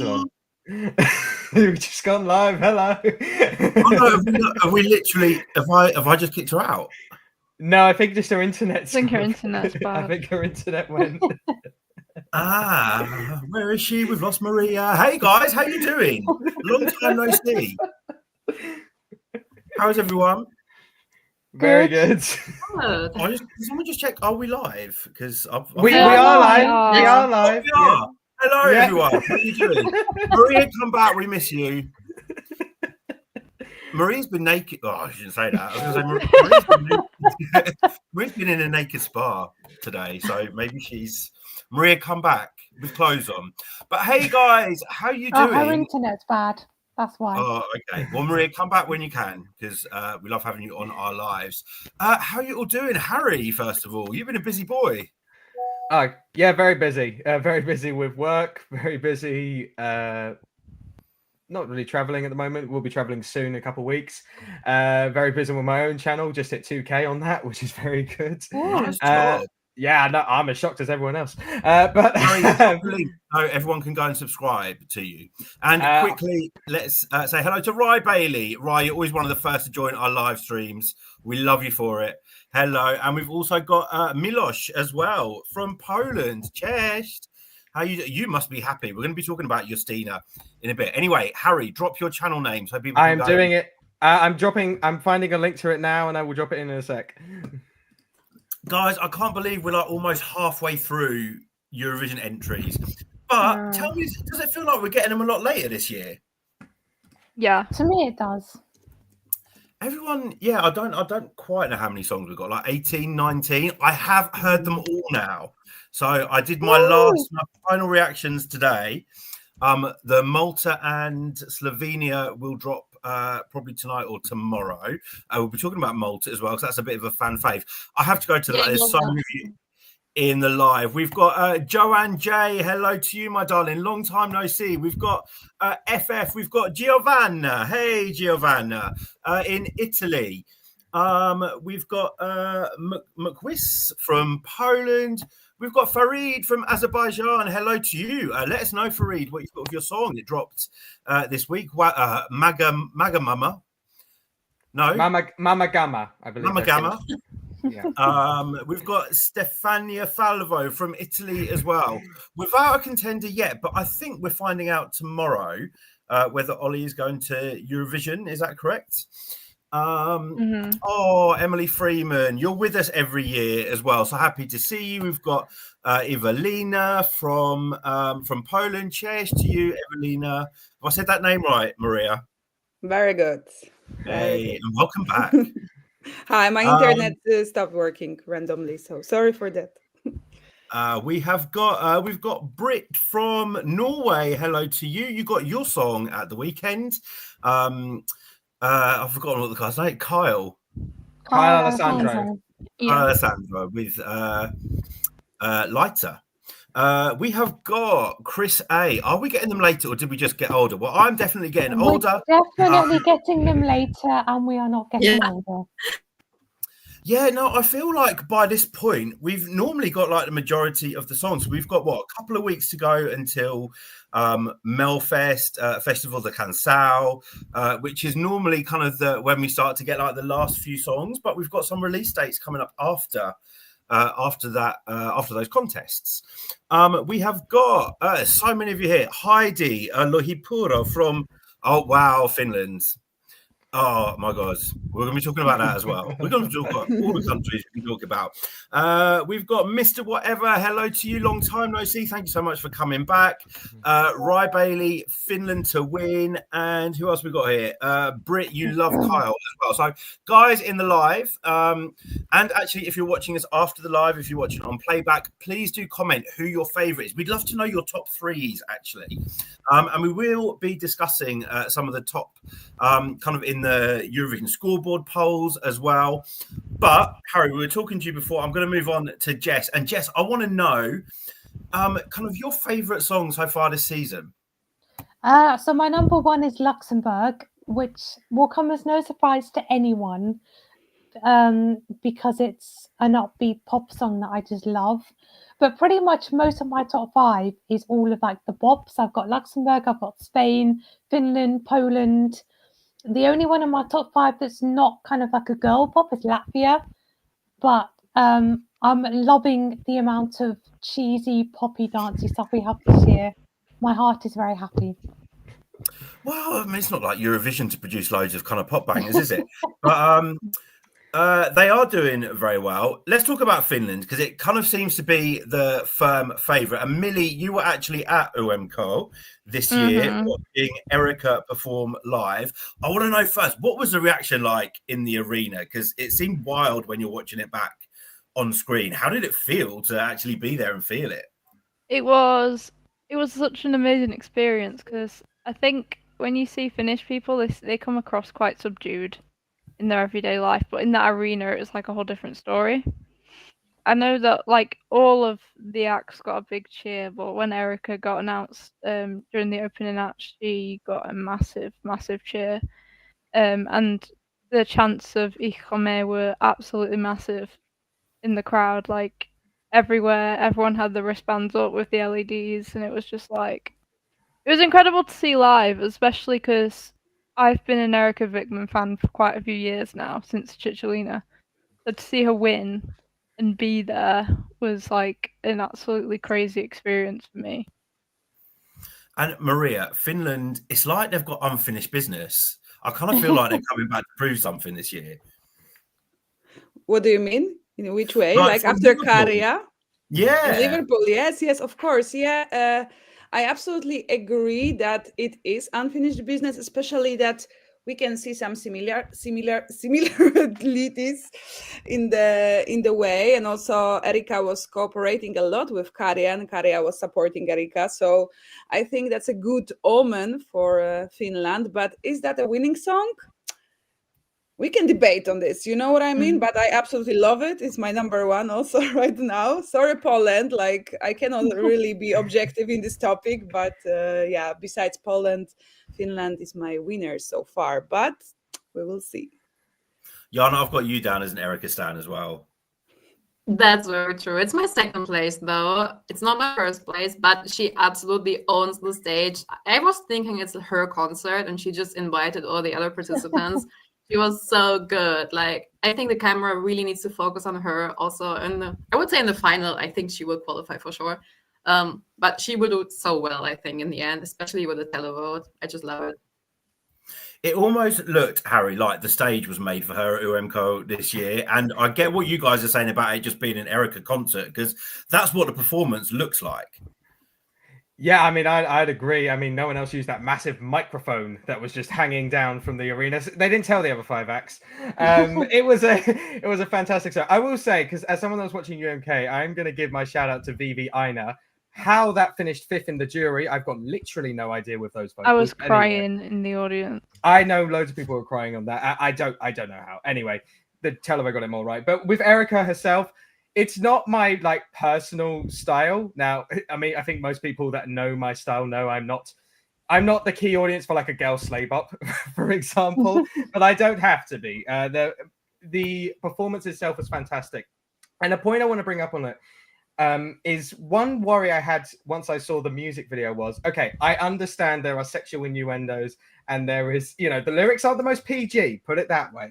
one. We've just gone live. Hello. Oh, no, have we literally? Have I just kicked her out? No, I think just her internet. I think her internet's bad. I think her internet went. Where is she? We've lost Maria. Hey guys, how you doing? Long time no see. How's everyone? Very good. Someone just check. Are we live? Because we are live. We are live. We are. Hello, everyone. How are you doing? Maria, come back. We miss you. Maria's been naked. Oh, I shouldn't say that. I was going to say Maria's been in a naked spa today, so maybe she's. Maria, come back with clothes on. But hey, guys, how you doing? Her internet's bad. That's why. Oh, okay. Well, Maria, come back when you can, because we love having you on our lives. How are you all doing? Harry, first of all, you've been a busy boy. Oh, yeah, very busy. Very busy with work. Very busy. Not really traveling at the moment. We'll be traveling soon in a couple of weeks. Very busy with my own channel. Just hit 2K on that, which is very good. Yeah, no, I'm as shocked as everyone else. But no, everyone can go and subscribe to you. And quickly, let's say hello to Rye Bailey. Rye, you're always one of the first to join our live streams. We love you for it. Hello. And we've also got Miloš as well from Poland. Cześć. How you must be happy. We're going to be talking about Estonia in a bit. Anyway, Harry, drop your channel name so people can go. doing it. I'm finding a link to it now, and I will drop it in a sec. Guys, I can't believe we're like almost halfway through Eurovision entries. But tell me, does it feel like we're getting them a lot later this year? Yeah, to me it does. Everyone, I don't quite know how many songs we've got, like 18, 19. I have heard them all now. So I did my final reactions today. The Malta and Slovenia will drop probably tonight or tomorrow. We'll be talking about Malta as well, because that's a bit of a fan fave. I have to go to that. There's so many of you in the live. We've got Joanne J. Hello to you, my darling. Long time no see. We've got FF. We've got Giovanna. Hey, Giovanna. In Italy. We've got McWiss from Poland. We've got Farid from Azerbaijan. Hello to you. Let us know, Farid, what you thought of your song. It dropped this week. Maga Mama. No? Mama Gamma, I believe. Mama Gamma. Yeah. We've got Stefania Falvo from Italy as well. Without a contender yet, but I think we're finding out tomorrow whether Ollie is going to Eurovision. Is that correct? Oh, Emily Freeman, you're with us every year as well, so happy to see you. We've got Evelina from Poland. Cheers to you, Evelina. Have I said that name right, Maria? Very good. Hey, and welcome back. Hi, my internet stopped working randomly, so sorry for that. We've got Britt from Norway. Hello to you. You got your song at the weekend. I've forgotten what the guy's name. Kyle Alessandro. Kyle Alessandro with Lighter. We have got Chris A. Are we getting them later, or did we just get older? Well, I'm definitely getting older. We're definitely getting them later, and we are not getting older. Yeah, no, I feel like by this point, we've normally got like the majority of the songs. We've got, a couple of weeks to go until Melfest, Festival de Canção, which is normally kind of when we start to get like the last few songs, but we've got some release dates coming up after those contests. We have got so many of you here. Heidi Lohipuro from, Finland. Oh my God, we're going to be talking about that as well. We're going to talk about all the countries we can talk about. We've got Mr. Whatever. Hello to you. Long time no see. Thank you so much for coming back. Rye Bailey, Finland to win. And who else we got here? Britt, you love Kyle as well. So guys in the live, and actually if you're watching us after the live, if you're watching on playback, please do comment who your favorite is. We'd love to know your top threes actually. And we will be discussing some of the top kind of in the Eurovision scoreboard polls as well. But Harry, we were talking to you before. I'm going to move on to Jess. And Jess, I want to know kind of your favorite song so far this season. So my number one is Luxembourg, which will come as no surprise to anyone, because it's an upbeat pop song that I just love. But pretty much most of my top 5 is all of like the bops. I've got Luxembourg, I've got Spain, Finland, Poland. The only one in my top 5 that's not kind of like a girl pop is Latvia. But I'm loving the amount of cheesy, poppy, dancey stuff we have this year. My heart is very happy. Well, I mean, it's not like Eurovision to produce loads of kind of pop bangers, is it? But they are doing very well. Let's talk about Finland, because it kind of seems to be the firm favourite. And Millie, you were actually at UMCO this year watching Erica perform live. I want to know first, what was the reaction like in the arena? Because it seemed wild when you're watching it back on screen. How did it feel to actually be there and feel it? It was such an amazing experience, because I think when you see Finnish people, they come across quite subdued in their everyday life, but in that arena it was like a whole different story. I know that like all of the acts got a big cheer, but when Erica got announced during the opening act, she got a massive cheer, and the chants of Ich komme were absolutely massive in the crowd. Like everywhere, everyone had the wristbands up with the LEDs, and it was just like, it was incredible to see live, especially because I've been an Erica Vikman fan for quite a few years now, since Chicholina. So to see her win and be there was like an absolutely crazy experience for me. And Maria, Finland, it's like they've got unfinished business. I kind of feel like they're coming back to prove something this year. What do you mean? In which way? Like Like from after Liverpool. Käärijä? Yeah. In Liverpool, yes, of course. Yeah, I absolutely agree that it is unfinished business, especially that we can see some similarities in the way, and also Erika was cooperating a lot with Käärijä, and Käärijä was supporting Erika. So I think that's a good omen for Finland. But is that a winning song? We can debate on this, you know what I mean? But I absolutely love it. It's my number one also right now. Sorry, Poland. Like, I cannot really be objective in this topic, but yeah, besides Poland, Finland is my winner so far, but we will see. Jana, I've got you down as an Erica stan as well. That's very true. It's my second place, though. It's not my first place, but she absolutely owns the stage. I was thinking it's her concert, and she just invited all the other participants. She was so good. Like, I think the camera really needs to focus on her also. And I would say in the final, I think she will qualify for sure. But she will do it so well, I think, in the end, especially with the televote. I just love it. It almost looked, Harry, like the stage was made for her at UMCO this year. And I get what you guys are saying about it just being an Erica concert, because that's what the performance looks like. Yeah, I mean, I'd agree. I mean, no one else used that massive microphone that was just hanging down from the arena. They didn't tell the other 5 acts. It was a fantastic show. I will say, because as someone that was watching UMK, I'm going to give my shout out to Vivi Aina. How that finished 5th in the jury, I've got literally no idea with those vocals. I was crying in the audience. I know loads of people were crying on that. I don't know how. Anyway, the televote got it all right. But with Erica herself, it's not my like personal style. Now, I mean, I think most people that know my style know I'm not the key audience for like a girl slay bop, for example, but I don't have to be. The performance itself was fantastic. And a point I want to bring up on it is one worry I had once I saw the music video was, okay, I understand there are sexual innuendos and there is, you know, the lyrics aren't the most PG, put it that way,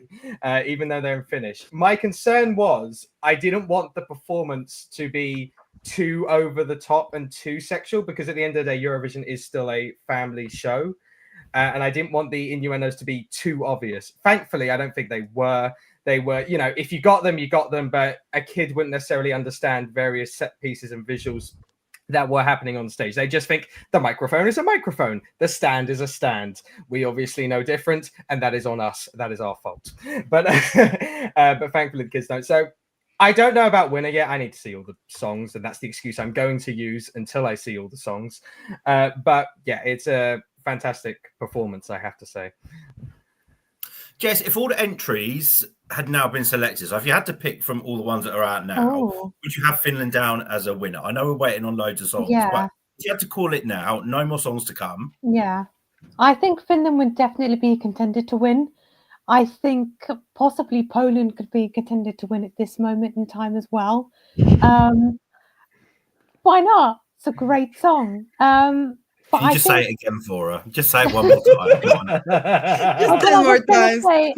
even though they're in Finnish. My concern was I didn't want the performance to be too over the top and too sexual, because at the end of the day, Eurovision is still a family show. And I didn't want the innuendos to be too obvious. Thankfully, I don't think they were. They were, you know, if you got them, you got them, but a kid wouldn't necessarily understand various set pieces and visuals that were happening on stage. They just think the microphone is a microphone, the stand is a stand. We obviously know different, and that is on us. That is our fault. But thankfully the kids don't. So I don't know about winner yet. I need to see all the songs, and that's the excuse I'm going to use until I see all the songs. But yeah, it's a fantastic performance, I have to say. Jess, if all the entries had now been selected, so if you had to pick from all the ones that are out now, would you have Finland down as a winner? I know we're waiting on loads of songs, but if you had to call it now, no more songs to come. Yeah, I think Finland would definitely be a contender to win. I think possibly Poland could be a contender to win at this moment in time as well. Why not? It's a great song. But Can you I just think say it again for her? Just say it one more time. Come on. well, Just 10 I more was gonna times. say,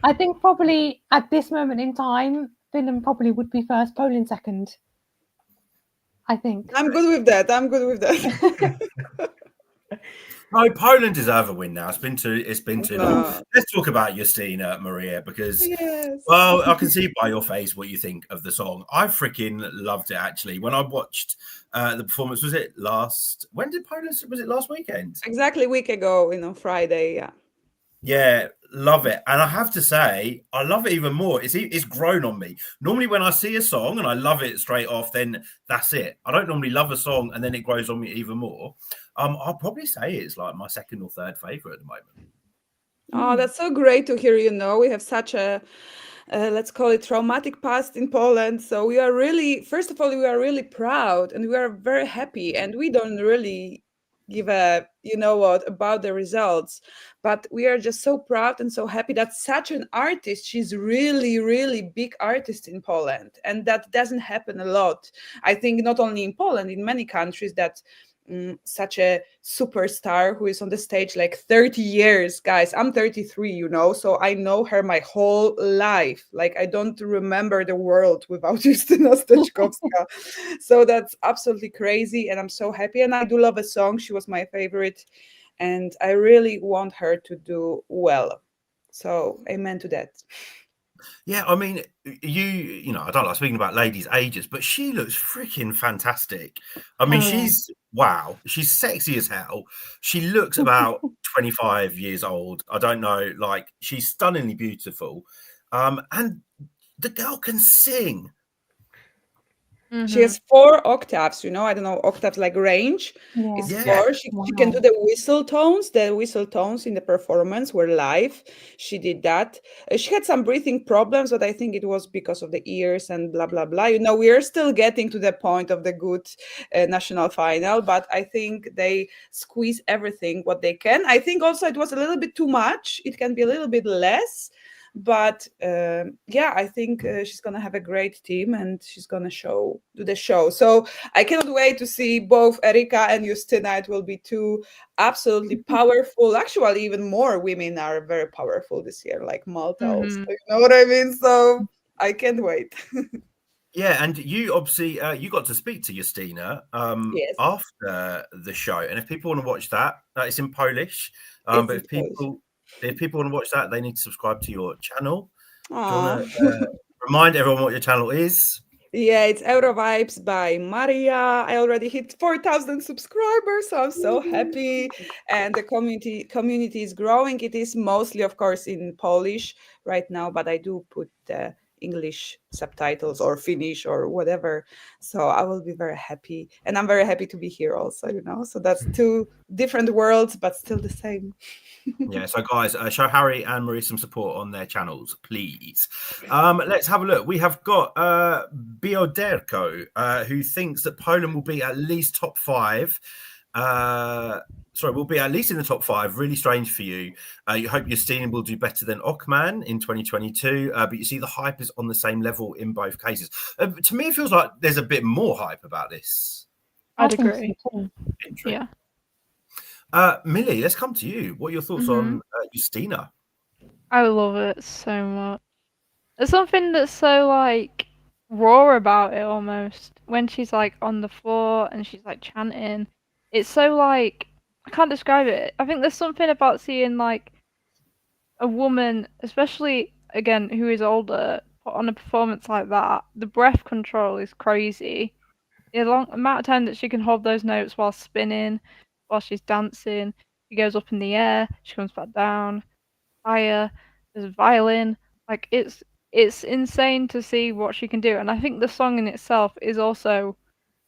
I think probably at this moment in time, Finland probably would be first, Poland second. I think. I'm good with that. I'm good with that. No, Poland deserve a win now. It's been too long. No. Let's talk about Justina, Maria, because Yes. well, I can see by your face what you think of the song. I freaking loved it actually. When I watched the performance, when did Poland, was it last weekend? Exactly a week ago, on Friday. Yeah. Yeah, love it. And I have to say, I love it even more. It's grown on me. Normally, when I see a song and I love it straight off, then that's it. I don't normally love a song and then it grows on me even more. I'll probably say it's like my second or third favorite at the moment. Oh, that's so great to hear. We have such a let's call it traumatic past in Poland. So we are really, first of all, we are really proud and we are very happy, and we don't really give a about the results, but we are just so proud and so happy that such an artist, she's really, really big artist in Poland, and that doesn't happen a lot. I think not only in Poland, in many countries, that such a superstar who is on the stage like 30 years. Guys, I'm 33, so I know her my whole life. Like, I don't remember the world without Justyna Steczkowska. So that's absolutely crazy, and I'm so happy. And I do love a song. She was my favorite, and I really want her to do well. So amen to that. Yeah, I mean, I don't like speaking about ladies' ages, but she looks freaking fantastic. I mean, she's sexy as hell. She looks about 25 years old. I don't know, like, she's stunningly beautiful. And the girl can sing. She has 4 octaves, I don't know, octaves like range. Yeah. It's Yeah. 4. She can do the whistle tones. The whistle tones in the performance were live. She did that. She had some breathing problems, but I think it was because of the ears and blah, blah, blah. We are still getting to the point of the good national final, but I think they squeeze everything what they can. I think also it was a little bit too much. It can be a little bit less. But I think she's gonna have a great team, and she's gonna do the show. So I cannot wait to see both Erika and Justyna. It will be 2 absolutely powerful. Actually, even more women are very powerful this year, like Malta. Also, you know what I mean? So I can't wait. Yeah, and you obviously you got to speak to Justyna Yes. after the show, and if people want to watch that, it's in Polish. It's But in if people want to watch that, they need to subscribe to your channel. Do you Aw. want to remind everyone what your channel is? Yeah, it's Eurovibes by Maria. I already hit 4,000 subscribers, so I'm so happy. And the community is growing. It is mostly, of course, in Polish right now, but I do put the English subtitles or Finnish or whatever. So I will be very happy. And I'm very happy to be here also, So that's 2 different worlds, but still the same. Yeah, so guys, show Harry and Marie some support on their channels, please. Let's have a look. We have got Bioderko, who thinks that Poland will be at least top 5. Will be at least in the top 5. Really strange for you. You hope Justyna will do better than Ockman in 2022, but you see the hype is on the same level in both cases. To me, it feels like there's a bit more hype about this. I'd think agree. so too. Yeah. Millie, let's come to you. What are your thoughts on Justyna? I love it so much. There's something that's so like raw about it almost. When she's like on the floor and she's like chanting. It's so like, I can't describe it. I think there's something about seeing like a woman, especially again who is older, put on a performance like that. The breath control is crazy. The long amount of time that she can hold those notes while spinning, while she's dancing. She goes up in the air, she comes back down. Fire, there's a violin. Like it's insane to see what she can do. And I think the song in itself is also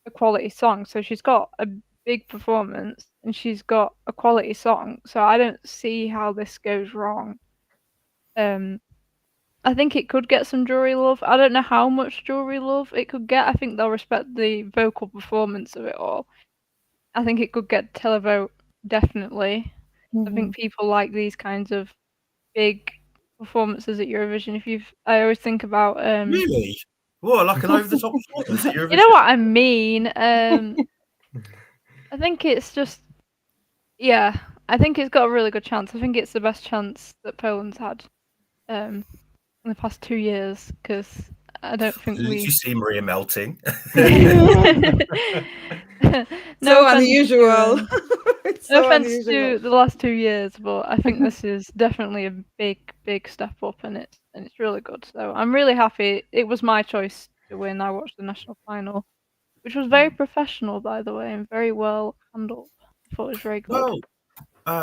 a quality song. So she's got a big performance and she's got a quality song. So I don't see how this goes wrong. I think it could get some jury love. I don't know how much jury love it could get. I think they'll respect the vocal performance of it all. I think it could get televote, definitely. I think people like these kinds of big performances at Eurovision. I always think about Really? What, like an over-the-top performance at You Eurovision? know what I mean? I think it's just, yeah, I think it's got a really good chance. I think it's the best chance that Poland's had in the past 2 years, because I don't think Did we. you see Maria melting? So offense unusual. To, It's no so offense unusual. to the last 2 years, but I think this is definitely a big step up, and it's really good. So I'm really happy. It was my choice to win. I watched the national final, which was very professional, by the way, and very well handled. I thought it was very good. Well,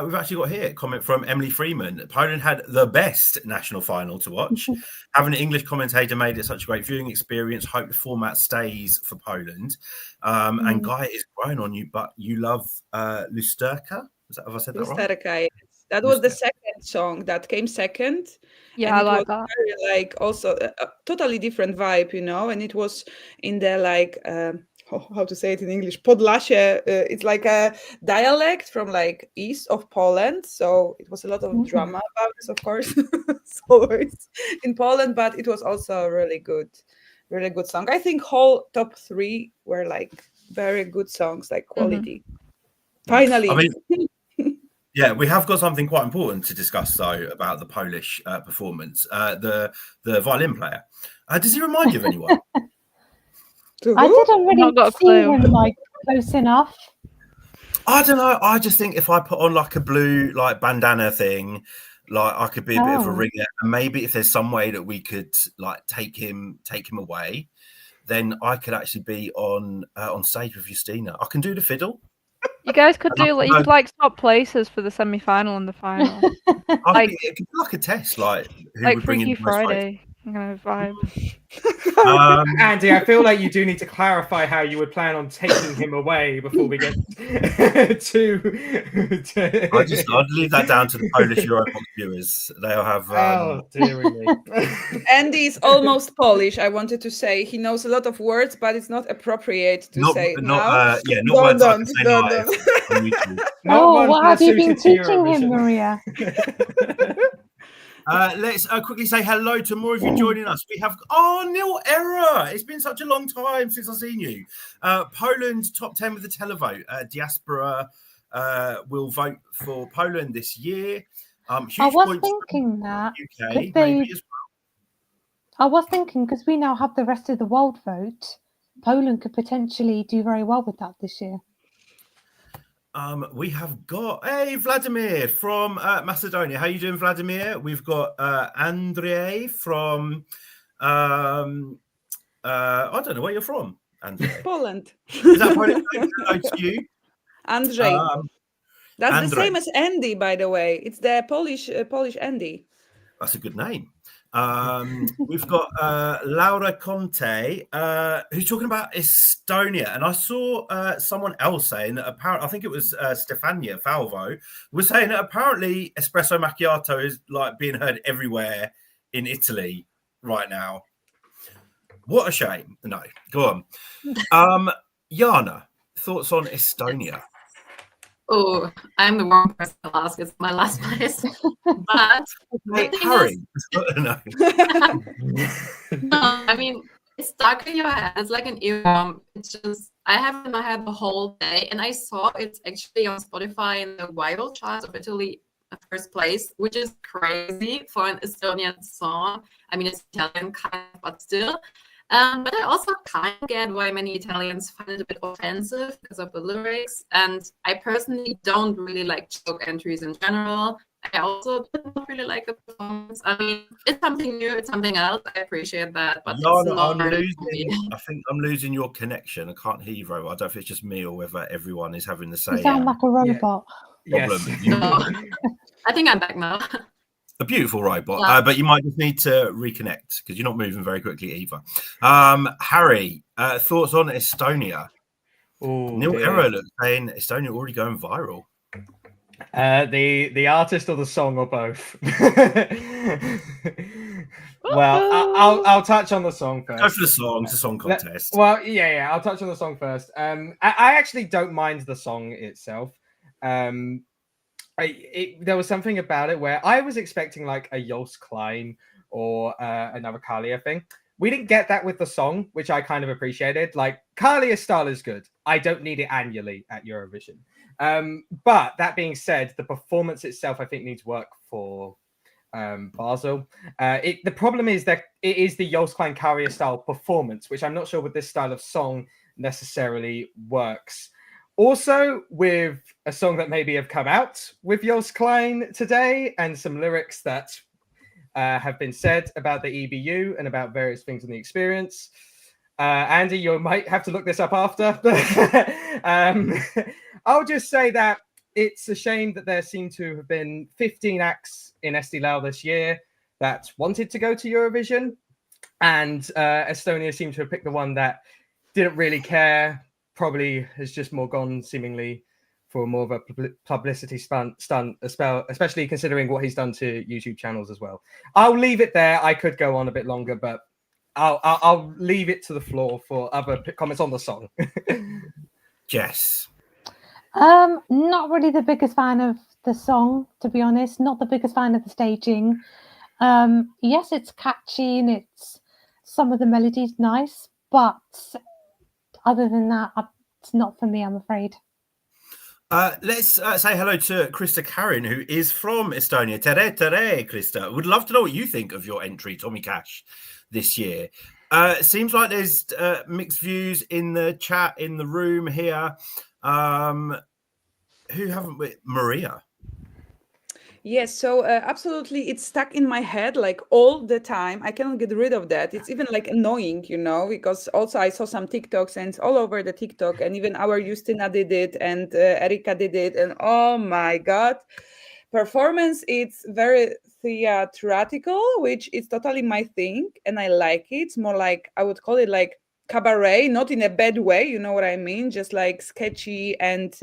we've actually got here a comment from Emily Freeman. Poland had the best national final to watch. Having an English commentator made it such a great viewing experience. Hope the format stays for Poland. And Guy is growing on you, but you love Lusterka. Have I said that right? Lusterka, yes. That was the second song that came second. Yeah, and I it like was that. very, like, also a totally different vibe, you know, and it was in the, like, how to say it in English, Podlasie. It's like a dialect from, like, east of Poland, so it was a lot of drama about this, of course. It's always in Poland, but it was also a really good song. I think whole top 3 were, like, very good songs, like quality. Finally. I mean, yeah, we have got something quite important to discuss, though, about the Polish performance. The violin player. Does he remind you of anyone? I didn't really Not got a see clue. him like close enough. I don't know. I just think if I put on like a blue like bandana thing, like I could be a bit of a ringer, and maybe if there's some way that we could like take him away, then I could actually be on stage with Justina. I can do the fiddle. You guys could do like, you could like swap places for the semi-final and the final, Like it could be like a test, like who like would bring in Freaky the most votes. Friday kind of vibe. Andy, I feel like you do need to clarify how you would plan on taking him away before we get to. I'd leave that down to the Polish Eurovoxx viewers. They'll have. Oh, dearie me. Andy is almost Polish. I wanted to say he knows a lot of words, but it's not appropriate to say it now. Not words I can say Don't. live on YouTube. What have you been suited to teaching him, Eurovision. Maria? Let's quickly say hello to more of you joining us. We have Neil Error. It's been such a long time since I've seen you. Poland top 10 with the televote. Diaspora will vote for Poland this year. Huge I was points thinking that. UK, Could they- maybe as I was thinking because we now have the rest of the world vote, Poland could potentially do very well with that this year. we have got Vladimir from Macedonia. How you doing, Vladimir? We've got Andrei from I don't know where you're from, Andrei. Poland. Is that Polish? Hello to you. Andrzej. That's Andrzej. the same as Andy, by the way. It's the Polish Andy. That's a good name. We've got Laura Conte, who's talking about Estonia, and I saw someone else saying that apparently, I think it was Stefania Falvo, was saying that apparently espresso macchiato is like being heard everywhere in Italy right now. What a shame. No, go on. Yana, thoughts on Estonia? Oh, I'm the wrong person to ask. It's my last place. But Hey, the thing Harry. no, I mean, it's stuck in your head. It's like an earworm. It's just, I have it in my head the whole day. And I saw it's actually on Spotify in the viral charts of Italy, first place, which is crazy for an Estonian song. I mean, it's Italian kind of, but still. But I also kind of get why many Italians find it a bit offensive because of the lyrics. And I personally don't really like joke entries in general. I also don't really like the performance. I mean, it's something new, it's something else. I appreciate that, but Yana, it's not really for me. I think I'm losing your connection. I can't hear you very well. I don't know if it's just me or whether everyone is having the You same sound like a robot. problem. Yes. No. I think I'm back now. A beautiful robot, Yeah. but you might just need to reconnect because you're not moving very quickly either. Harry, thoughts on Estonia? Oh, Neil dear. Error looks saying Estonia already going viral. The artist or the song or both? Well, I'll touch on the song first. Go for the song. It's a song contest. Well, yeah, I'll touch on the song first. I actually don't mind the song itself. There was something about it where I was expecting like a Jos Klein or another Kalia thing, We didn't get that with the song, which I kind of appreciated. Like, Kalia's style is good. I don't need it annually at Eurovision. But that being said, the performance itself, I think, needs work for Basel. The problem is that it is the Jos Klein Kalia style performance, which I'm not sure with this style of song necessarily works. Also, with a song that maybe have come out with Jos Klein today and some lyrics that have been said about the EBU and about various things in the experience. Andy, you might have to look this up after. I'll just say that it's a shame that there seem to have been 15 acts in Estilau this year that wanted to go to Eurovision, and Estonia seemed to have picked the one that didn't really care, probably has just more gone seemingly for more of a publicity stunt, especially considering what he's done to YouTube channels as well. I'll leave it there. I could go on a bit longer, but I'll leave it to the floor for other comments on the song. Jess. Not really the biggest fan of the song, to be honest. Not the biggest fan of the staging. Yes, it's catchy and it's some of the melodies nice, but other than that, it's not for me, I'm afraid. Let's say hello to Krista Karin, who is from Estonia. Tere, Krista. Would love to know what you think of your entry, Tommy Cash, this year. Seems like there's mixed views in the chat, in the room here. Who haven't we? Maria. Yes, so absolutely, it's stuck in my head like all the time. I cannot get rid of that. It's even like annoying, because also I saw some TikToks and it's all over the TikTok, and even our Justina did it and Erika did it, and oh my God, performance, it's very theatrical, which is totally my thing, and I like it. It's more like, I would call it like cabaret, not in a bad way, you know what I mean, just like sketchy and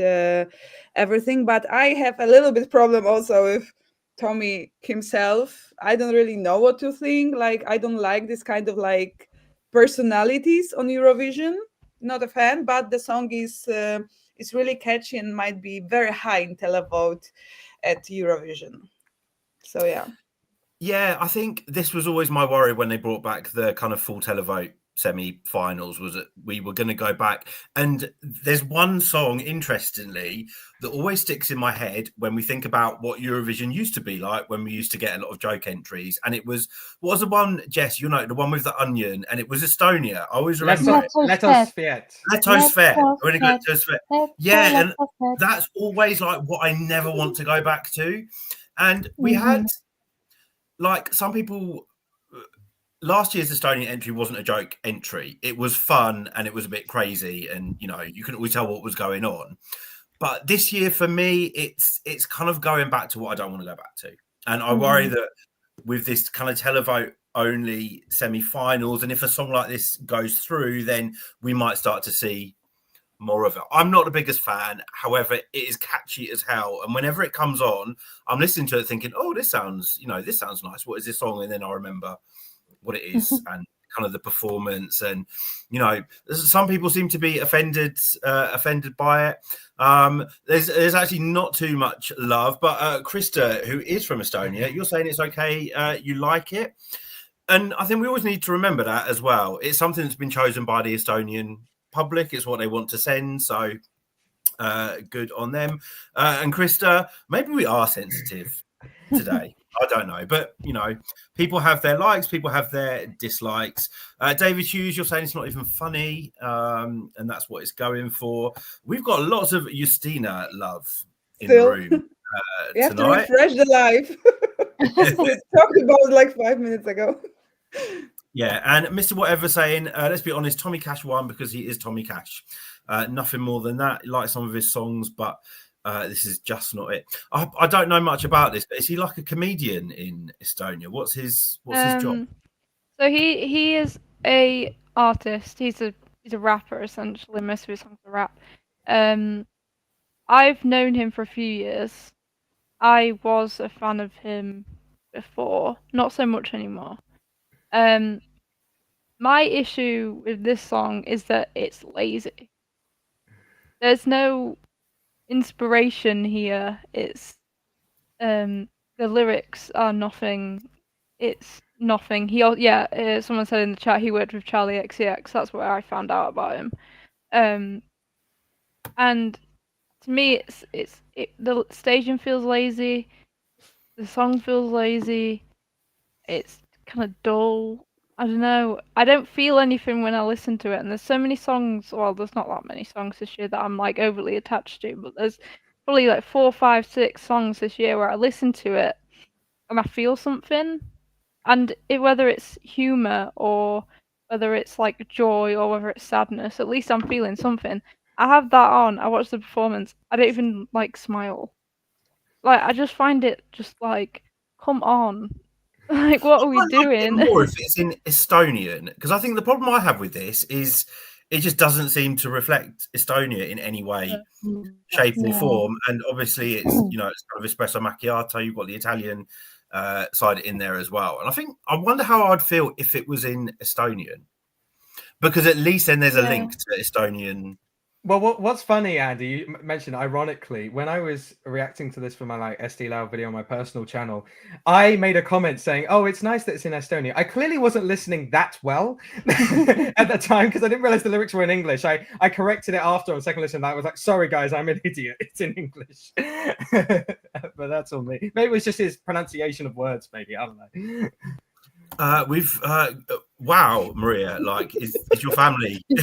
everything. But I have a little bit problem also with Tommy himself. I don't really know what to think. Like, I don't like this kind of like personalities on Eurovision. Not a fan, but the song is really catchy and might be very high in televote at Eurovision. So yeah, I think this was always my worry when they brought back the kind of full televote semi-finals, was that we were going to go back. And there's one song, interestingly, that always sticks in my head when we think about what Eurovision used to be like, when we used to get a lot of joke entries. And it was, what was the one, Jess, the one with the onion, and it was Estonia. I always remember it. Letos Fiat. Letos Fiat. Yeah, and that's always like what I never want to go back to. And we had, like, some people, last year's Estonian entry wasn't a joke entry. It was fun and it was a bit crazy, and you couldn't always tell what was going on. But this year, for me, it's kind of going back to what I don't want to go back to. And I worry that with this kind of televote only semi-finals, and if a song like this goes through, then we might start to see more of it. I'm not the biggest fan, however, it is catchy as hell, and whenever it comes on, I'm listening to it thinking, oh, this sounds nice. What is this song? And then I remember what it is and kind of the performance, and some people seem to be offended by it. There's actually not too much love, but Krista, who is from Estonia, you're saying it's okay, you like it, and I think we always need to remember that as well. It's something that's been chosen by the Estonian public. It's what they want to send, so good on them. And Krista, maybe we are sensitive today. I don't know, but people have their likes, people have their dislikes. David Hughes, you're saying it's not even funny, and that's what it's going for. We've got lots of Justina love in the room we have tonight. to refresh the live. We talked about it like 5 minutes ago. Yeah, and Mr. Whatever saying, let's be honest, Tommy Cash won because he is Tommy Cash. Nothing more than that. He likes some of his songs, but this is just not it. I don't know much about this, but is he like a comedian in Estonia? What's his job? So he is a artist. He's a rapper essentially. Most of his songs are rap. I've known him for a few years. I was a fan of him before, not so much anymore. My issue with this song is that it's lazy. There's no inspiration here. It's the lyrics are nothing. It's nothing. Someone said in the chat he worked with Charlie XCX. That's where I found out about him. And to me, the staging feels lazy. The song feels lazy. It's kind of dull. I don't know. I don't feel anything when I listen to it. And there's so many songs. Well, there's not that many songs this year that I'm like overly attached to. But there's probably like 4, 5, 6 songs this year where I listen to it and I feel something. And whether it's humor or whether it's like joy or whether it's sadness, at least I'm feeling something. I have that on. I watch the performance. I don't even like smile. Like I just find it just like, come on. Like, what are we doing? More if it's in Estonian, because I think the problem I have with this is it just doesn't seem to reflect Estonia in any way, shape, or form. And obviously, it's it's kind of espresso macchiato. You've got the Italian side in there as well. And I wonder how I'd feel if it was in Estonian, because at least then there's a link to Estonian. Well, what's funny, Andy, you mentioned ironically, when I was reacting to this for my like SD Loud video on my personal channel, I made a comment saying, "Oh, it's nice that it's in Estonia." I clearly wasn't listening that well at the time because I didn't realize the lyrics were in English. I corrected it after on second listen. I was like, "Sorry, guys, I'm an idiot. It's in English." But that's on me. Maybe it was just his pronunciation of words. Maybe I don't know. Wow, Maria, like is your family we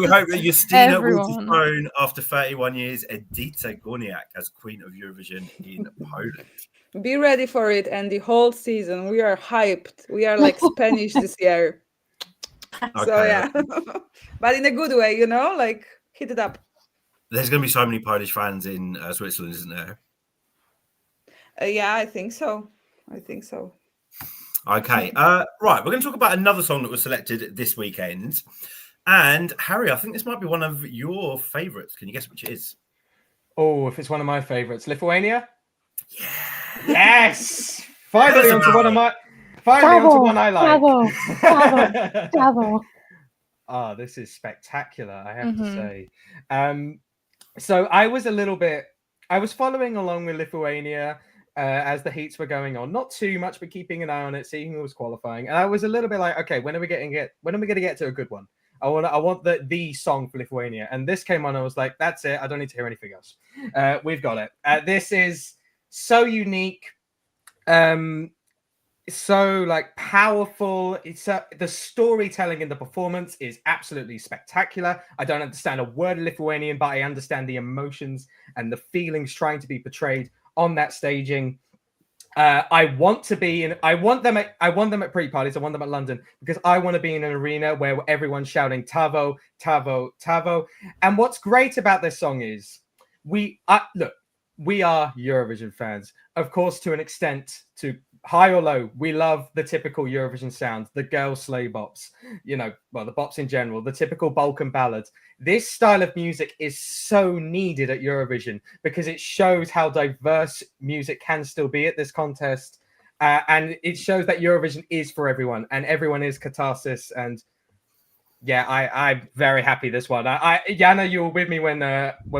hope that Justina will dethrone after 31 years Edita Gorniak as Queen of Eurovision in Poland. Be ready for it, and the whole season we are hyped. We are like Spanish this year. Okay. So yeah. But in a good way, like hit it up. There's going to be so many Polish fans in Switzerland, isn't there? Yeah, I think so. Okay, right. We're going to talk about another song that was selected this weekend. And Harry, I think this might be one of your favourites. Can you guess which it is? Oh, if it's one of my favourites, Lithuania. Yeah. Yes. Finally onto one of my. Finally onto one I like. Bravo. Oh, this is spectacular, I have to say. So I was following along with Lithuania as the heats were going on, not too much, but keeping an eye on it, seeing who was qualifying. And I was a little bit like, okay, when are we going to get to a good one? I want the song for Lithuania. And this came on, I was like, that's it. I don't need to hear anything else. We've got it. This is so unique. So like powerful. It's the storytelling in the performance is absolutely spectacular. I don't understand a word of Lithuanian, but I understand the emotions and the feelings trying to be portrayed on that staging. I want them at pre-parties. I want them at London because I want to be in an arena where everyone's shouting Tavo, Tavo, Tavo. And what's great about this song is we are Eurovision fans, of course, to an extent, to high or low. We love the typical Eurovision sound, the girl sleigh bops, the bops in general, the typical Balkan ballads. This style of music is so needed at Eurovision because it shows how diverse music can still be at this contest. And it shows that Eurovision is for everyone and everyone is catharsis. And yeah, I'm very happy this one. Jana, you were with me when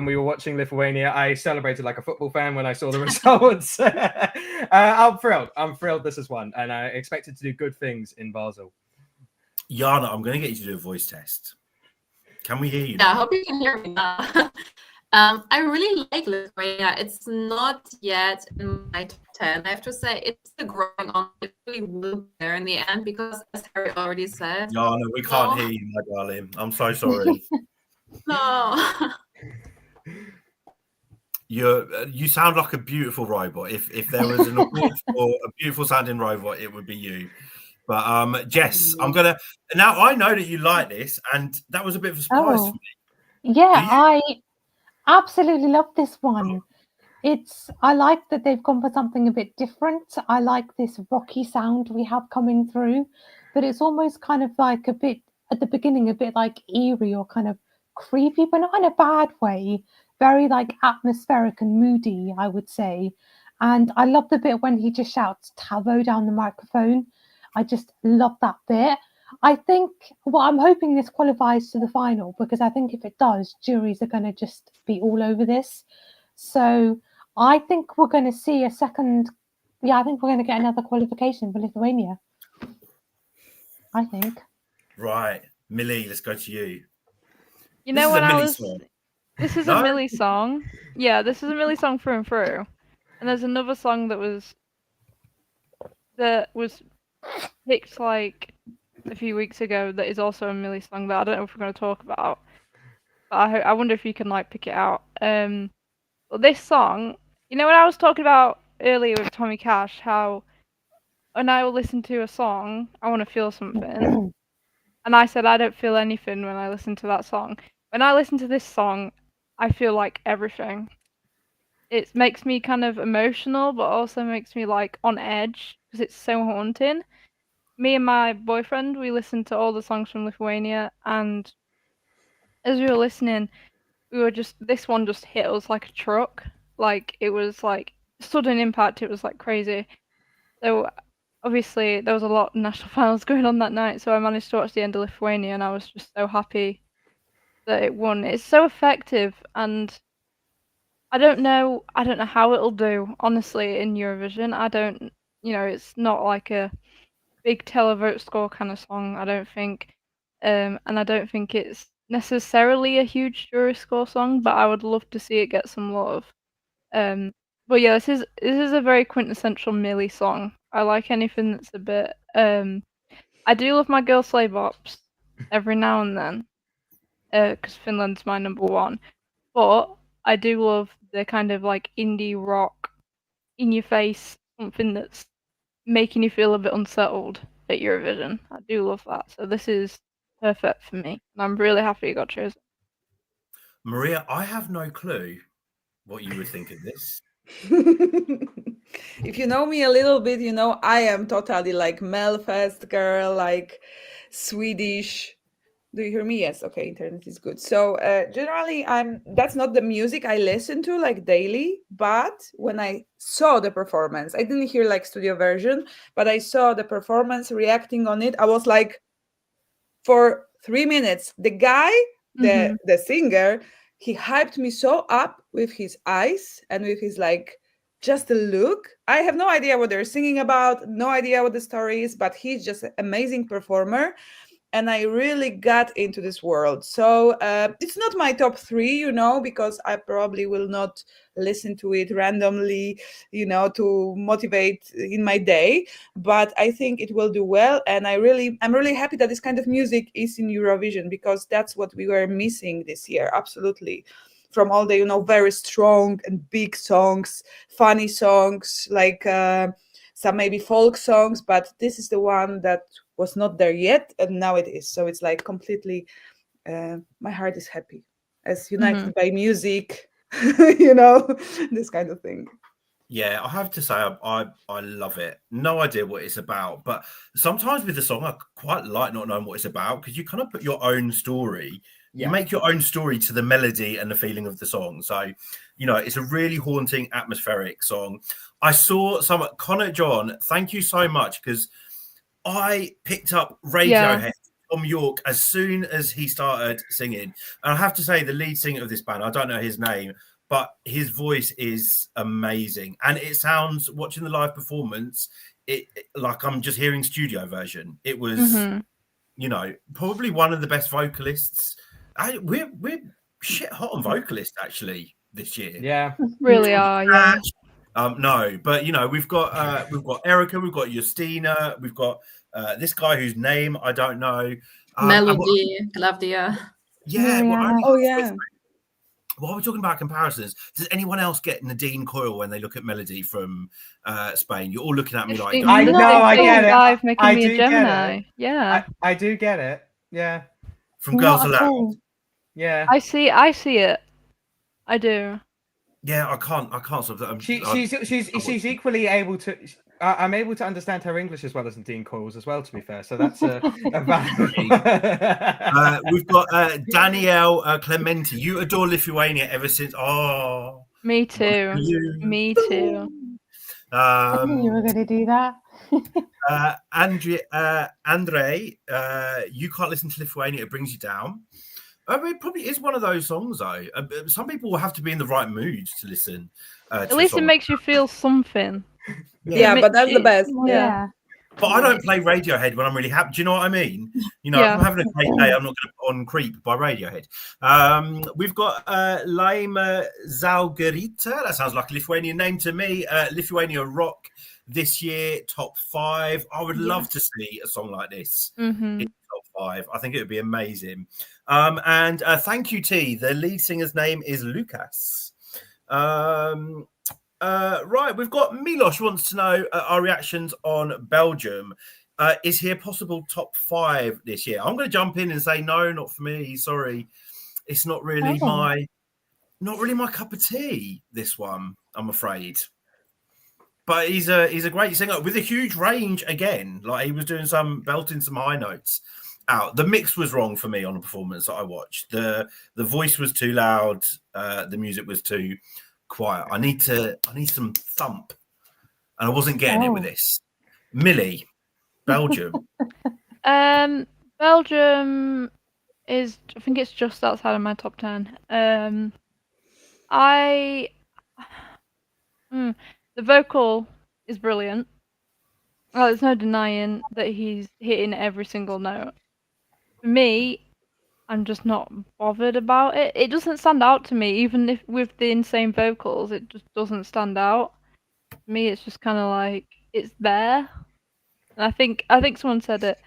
we were watching Lithuania. I celebrated like a football fan when I saw the results. I'm thrilled this is one, and I expect it to do good things in Basel. Jana, I'm going to get you to do a voice test. Can we hear you? Yeah, I hope you can hear me now. I really like Lithuania. It's not yet in my top 10. I have to say, it's still growing on. It really will be there in the end because, as Harry already said, Jana, we can't hear you, my darling. I'm so sorry. No. You sound like a beautiful robot. If there was an award for a beautiful sounding robot, it would be you. But Jess, now I know that you like this, and that was a bit of a surprise for me. Yeah, I absolutely love this one. I like that they've gone for something a bit different. I like this rocky sound we have coming through, but it's almost kind of like a bit at the beginning, a bit like eerie or kind of creepy, but not in a bad way. Very like atmospheric and moody, I would say. And I love the bit when he just shouts Tavo down the microphone. I just love that bit. I think, I'm hoping this qualifies to the final because I think if it does, juries are going to just be all over this. So I think we're going to see a second Yeah, I think we're going to get another qualification for Lithuania. I think. Right, Millie, let's go to you. You This know is when a I Millie was song. this is No? a Millie song. Yeah, this is a Millie song through and through. And there's another song that was picked like a few weeks ago that is also a Millie song that I don't know if we're going to talk about. But I wonder if you can like pick it out. But this song, you know when I was talking about earlier with Tommy Cash, how when I will listen to a song, I want to feel something. And I said I don't feel anything when I listen to that song. When I listen to this song, I feel like everything. It makes me kind of emotional, but also makes me like on edge because it's so haunting. Me and my boyfriend, we listened to all the songs from Lithuania, and as we were listening, this one just hit us like a truck. Like it was like sudden impact. It was like crazy. So obviously there was a lot of national finals going on that night, so I managed to watch the end of Lithuania, and I was just so happy that it won. It's so effective, and I don't know how it'll do, honestly, in Eurovision. I don't, it's not like a big televote score kind of song, I don't think. And I don't think it's necessarily a huge jury score song, but I would love to see it get some love. But yeah, this is a very quintessential Millie song. I like anything that's a bit. I do love my girl sleigh bops every now and then, because Finland's my number one. But I do love the kind of like indie rock, in your face, something that's making you feel a bit unsettled at Eurovision. I do love that. So this is perfect for me, and I'm really happy it got chosen. Maria, I have no clue what you would think of this. If you know me a little bit, you know I am totally like Melfest girl, like Swedish. Do you hear me? Yes. Okay, internet is good. So generally, that's not the music I listen to like daily. But when I saw the performance, I didn't hear like studio version, but I saw the performance, reacting on it. I was like, for 3 minutes, the guy, the singer, he hyped me so up with his eyes and with his like just the look. I have no idea what they're singing about, no idea what the story is, but he's just an amazing performer. And I really got into this world. So it's not my top 3, because I probably will not listen to it randomly, to motivate in my day. But I think it will do well. And I'm really happy that this kind of music is in Eurovision, because that's what we were missing this year. Absolutely. From all the, very strong and big songs, funny songs, like some maybe folk songs. But this is the one that was not there yet, and now it is. So it's like completely, my heart is happy, as united by music, this kind of thing. Yeah, I have to say I love it. No idea what it's about, but sometimes with the song I quite like not knowing what it's about, because you kind of put your own story. Yeah. You make your own story to the melody and the feeling of the song. So, it's a really haunting, atmospheric song. I saw Connor John, thank you so much, because I picked up Radiohead, Tom York, as soon as he started singing. And I have to say, the lead singer of this band, I don't know his name, but his voice is amazing. And it sounds, watching the live performance, like I'm just hearing studio version. It was, probably one of the best vocalists. We're shit hot on vocalists, actually, this year. Yeah. Really are, yeah. No, but we've got Erica, we've got Justina, we've got this guy whose name I don't know. Melody, Latvia. Yeah. Yeah. While we're talking about comparisons, does anyone else get Nadine Coyle when they look at Melody from Spain? You're all looking at me like, I know, I get it. Making I me do a get Gemini. it. Yeah. I do get it. Yeah. from Girls Not at Aloud. all. Yeah. I see it. I do. Yeah, I can't stop that. She's equally able to. I'm able to understand her English as well as Nadine Coyle's as well. To be fair, so that's a valid. We've got Danielle Clementi. You adore Lithuania ever since. Oh, Me too. Me too. I knew you were going to do that. Andre, you can't listen to Lithuania; it brings you down. It probably is one of those songs, though. Some people will have to be in the right mood to listen. At least it makes you feel something. Yeah, but that's the best. Well, Yeah. yeah. But I don't play Radiohead when I'm really happy. Do you know what I mean? You know, if I'm having a great day, I'm not going to put on Creep by Radiohead. We've got Laima Zalgarita. That sounds like a Lithuanian name to me. Lithuania Rock this year, top 5. I would love to see a song like this in top 5. I think it would be amazing. And thank you, T. The lead singer's name is Lucas. Right, we've got Milos wants to know our reactions on Belgium. Is he a possible top 5 this year? I'm going to jump in and say no, not for me. Sorry, it's not really my cup of tea. This one, I'm afraid. But he's a great singer with a huge range again. Like he was doing belting some high notes out. The mix was wrong for me on the performance that I watched. The voice was too loud. The music was too quiet. I need some thump, and I wasn't getting it with this. Millie, Belgium. Belgium is, I think it's just outside of my top 10. The vocal is brilliant. Oh, there's no denying that he's hitting every single note. For me, I'm just not bothered about it. It doesn't stand out to me, even if with the insane vocals, it just doesn't stand out. To me, it's just kind of like it's there. And I think someone said it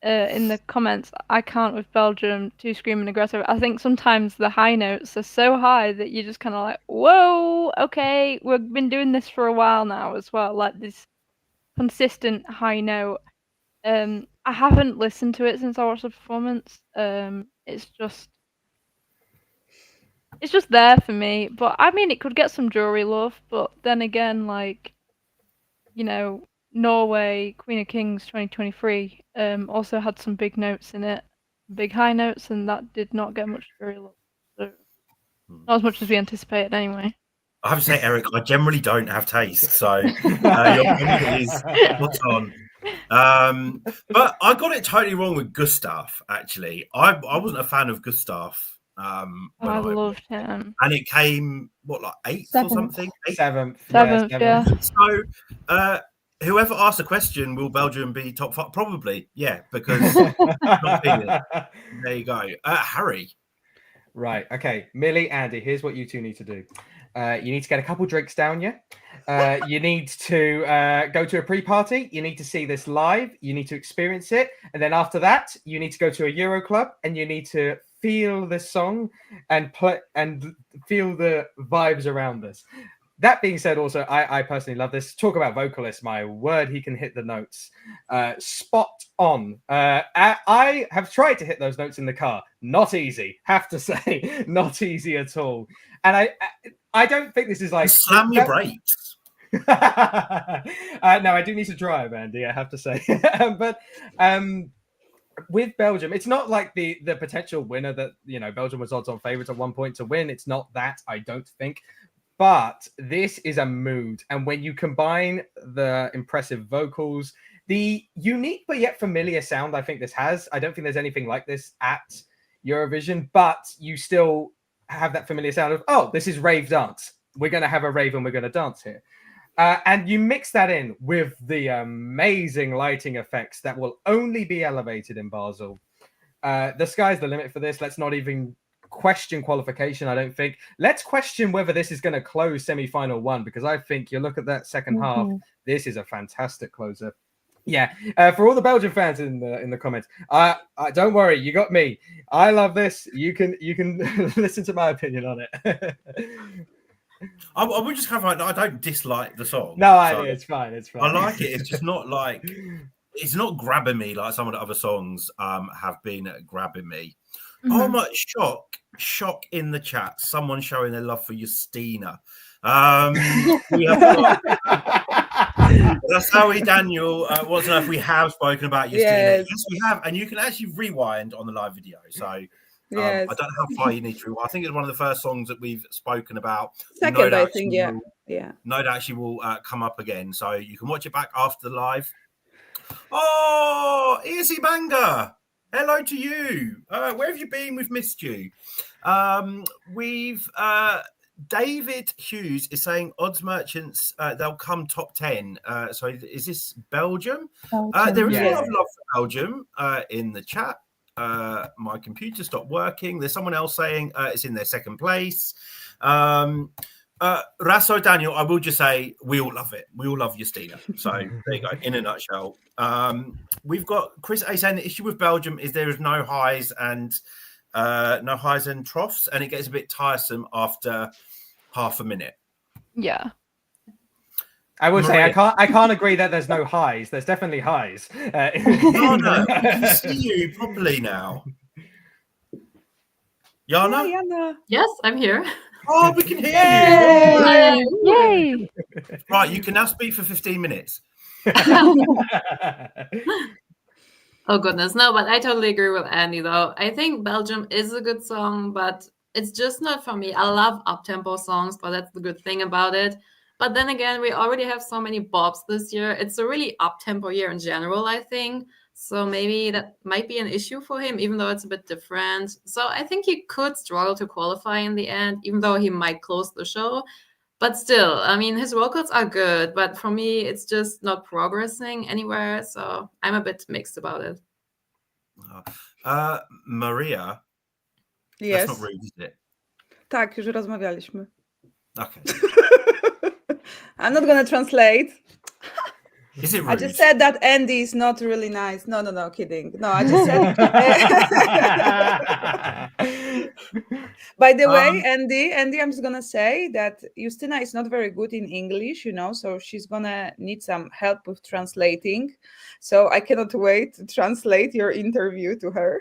in the comments. I can't with Belgium too screaming aggressive. I think sometimes the high notes are so high that you're just kind of like, whoa, okay, we've been doing this for a while now as well. Like this consistent high note. I haven't listened to it since I watched the performance. It's just there for me. But I mean, it could get some jury love. But then again, like, you know, Norway, Queen of Kings 2023, also had some big notes in it, big high notes, and that did not get much jury love. So not as much as we anticipated, anyway. I have to say, Eric, I generally don't have taste, so your comment is spot on. But I got it totally wrong with Gustav. Actually, I wasn't a fan of Gustav. I loved him, and it came like 8th or something. 7th, yeah. So, whoever asked the question, will Belgium be top 5? Probably, yeah, because there you go, Harry. Right. Okay. Millie, Andy, here's what you two need to do. You need to get a couple drinks down, yeah? You need to go to a pre-party. You need to see this live. You need to experience it. And then after that, you need to go to a Euro club and you need to feel this song and play and feel the vibes around this. That being said, also, I personally love this. Talk about vocalist, my word, he can hit the notes. Spot on. I have tried to hit those notes in the car. Not easy, have to say. Not easy at all. And I don't think this is like... Slam your brakes. No, I do need to drive, Andy, I have to say. But with Belgium, it's not like the potential winner that, you know, Belgium was odds-on favourites at one point to win. It's not that, I don't think. But this is a mood. And when you combine the impressive vocals, the unique but yet familiar sound I think this has, I don't think there's anything like this at Eurovision, but you still have that familiar sound of, oh, this is rave dance. We're going to have a rave and we're going to dance here. And you mix that in with the amazing lighting effects that will only be elevated in Basel. The sky's the limit for this. Let's not even question qualification, I don't think. Let's question whether this is going to close semi-final 1, because I think you look at that second half, this is a fantastic closer. Yeah, for all the Belgian fans in the comments, don't worry, you got me. I love this. You can listen to my opinion on it. I would just clarify, I don't dislike the song. No, it's fine. It's fine. I like it. It's just not like, it's not grabbing me like some of the other songs have been grabbing me. Oh my, shock in the chat. Someone showing their love for Justina. We have got, that's how Daniel wants to know if we have spoken about Justina. Yes, we have. And you can actually rewind on the live video. So I don't know how far you need to rewind. I think it's one of the first songs that we've spoken about. Second, I think, yeah. No, that actually will come up again. So you can watch it back after the live. Oh, Easy Banga. Hello to you. Where have you been? We've missed you. We've David Hughes is saying odds merchants, they'll come top 10. So is this Belgium? There is a lot of love for Belgium in the chat. My computer stopped working. There's someone else saying it's in their second place. Rasso Daniel, I will just say we all love it. We all love Justina. So there you go. In a nutshell, we've got Chris A saying the issue with Belgium is there is no highs and troughs, and it gets a bit tiresome after half a minute. Yeah. I would say Maria. I can't agree that there's no highs. There's definitely highs. Jana, we can see you properly now. Jana? Yeah, Jana. Yes, I'm here. Oh, we can hear you. Yay! Right, you can now speak for 15 minutes. Oh goodness, no, but I totally agree with Andy though. I think Belgium is a good song, but it's just not for me. I love up-tempo songs, but that's the good thing about it. But then again, we already have so many bops this year. It's a really up-tempo year in general, I think. So maybe that might be an issue for him, even though it's a bit different. So I think he could struggle to qualify in the end, even though he might close the show. But still, I mean, his vocals are good, but for me, it's just not progressing anywhere. So I'm a bit mixed about it. Maria, Yes. that's not rude, is it? Tak, już rozmawialiśmy. Okay. I'm not gonna translate. Is it rude? I just said that Andy is not really nice. No, kidding. No, I just said. By the way, Andy, I'm just gonna say that Justina is not very good in English, so she's gonna need some help with translating. So I cannot wait to translate your interview to her.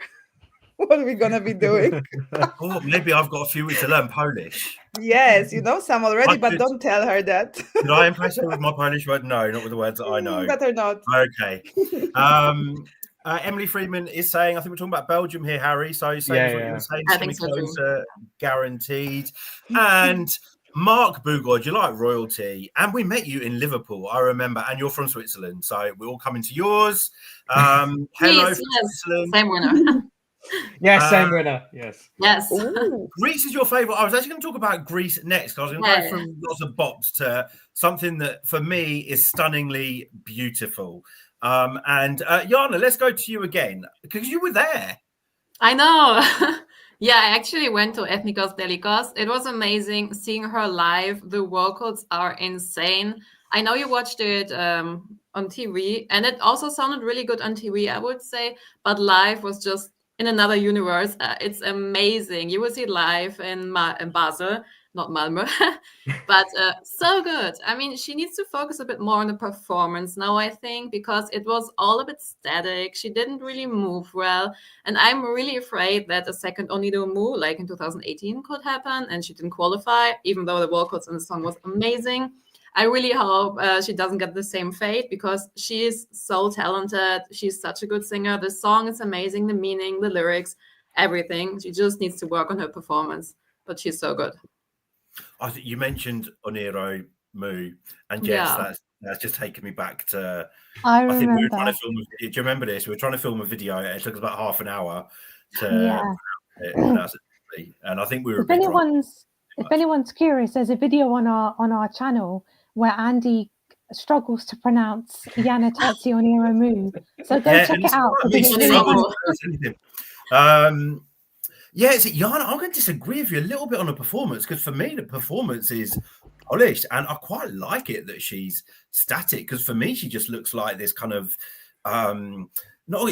What are we gonna be doing? Oh, maybe I've got a few weeks to learn Polish. Yes, you know some already, but don't tell her that. Did I impress her with my Polish word? No, not with the words that I know. Better not. Okay. Emily Freeman is saying, I think we're talking about Belgium here, Harry. So saying what you were saying, I think so too. closer, guaranteed. And Mark Bugod, you like royalty. And we met you in Liverpool, I remember. And you're from Switzerland. So we're all coming to yours. Hello, Yes, Switzerland. same winner. Yes, same winner. Yes. Yes. Ooh. Greece is your favorite. I was actually going to talk about Greece next. I was going to go from lots of bops to something that for me is stunningly beautiful. And Jana, let's go to you again because you were there. I know. Yeah, I actually went to Ethnikos Delikos. It was amazing seeing her live. The vocals are insane. I know you watched it on TV, and it also sounded really good on TV, I would say. But live was just in another universe. It's amazing. You will see it live in Basel, not Malmö, but so good. I mean, she needs to focus a bit more on the performance now, I think, because it was all a bit static. She didn't really move well. And I'm really afraid that a second Onido Mu, like in 2018, could happen. And she didn't qualify, even though the vocals in the song was amazing. I really hope she doesn't get the same fate because she is so talented. She's such a good singer. The song is amazing, the meaning, the lyrics, everything. She just needs to work on her performance, but she's so good. I think you mentioned Oniro Mu, and yes, that's just taken me back to. I think we were remember. trying to film. Do you remember this? We were trying to film a video. It took us about half an hour to. And I think we were. If anyone's curious, there's a video on our channel where Andy struggles to pronounce Yana Terzi Oniro Mu. So go check it out. Jana, I'm going to disagree with you a little bit on the performance because for me, the performance is polished and I quite like it that she's static because for me, she just looks like this kind of,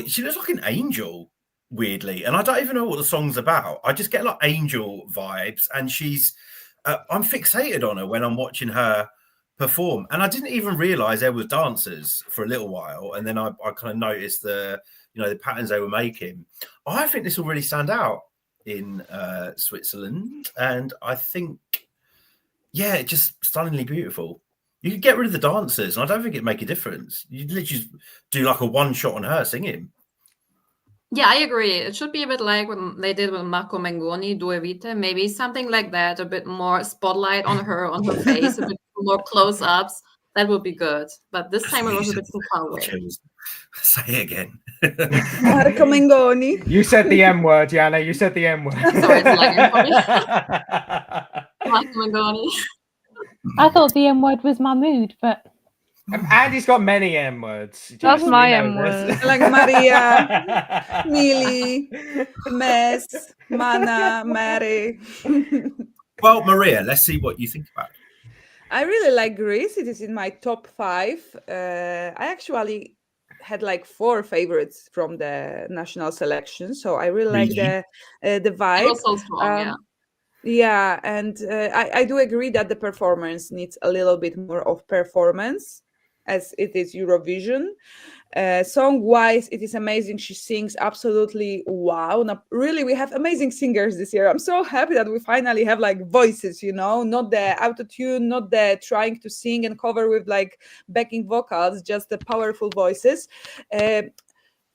she looks like an angel, weirdly. And I don't even know what the song's about. I just get like angel vibes and she's, I'm fixated on her when I'm watching her perform. And I didn't even realize there was dancers for a little while. And then I kind of noticed the patterns they were making. I think this will really stand out in Switzerland. And I think, just stunningly beautiful. You could get rid of the dancers. And I don't think it'd make a difference. You'd literally just do like a one shot on her singing. Yeah, I agree. It should be a bit like what they did with Marco Mengoni, Due Vite, maybe something like that, a bit more spotlight on her face, a bit more close-ups. That would be good. But this time it was a bit too far away. Say it again. Marco Mengoni. You said the M word, Jana. You said the M word. Sorry, it's lagging for me. Magoni. I thought the M word was my mood, but Andy's got many M words. That's Jess, my we know M this. word. Like Maria, Millie, Mess, Mana, Mary. Well, Maria, let's see what you think about it. I really like Greece. It is in my top 5. I actually had like 4 favorites from the national selection, so I really like Really? the It vibe. was so strong, yeah. Yeah, and I do agree that the performance needs a little bit more of performance, as it is Eurovision. Song-wise, it is amazing. She sings absolutely wow. Now, really, we have amazing singers this year. I'm so happy that we finally have like voices, not the autotune, not the trying to sing and cover with like backing vocals, just the powerful voices.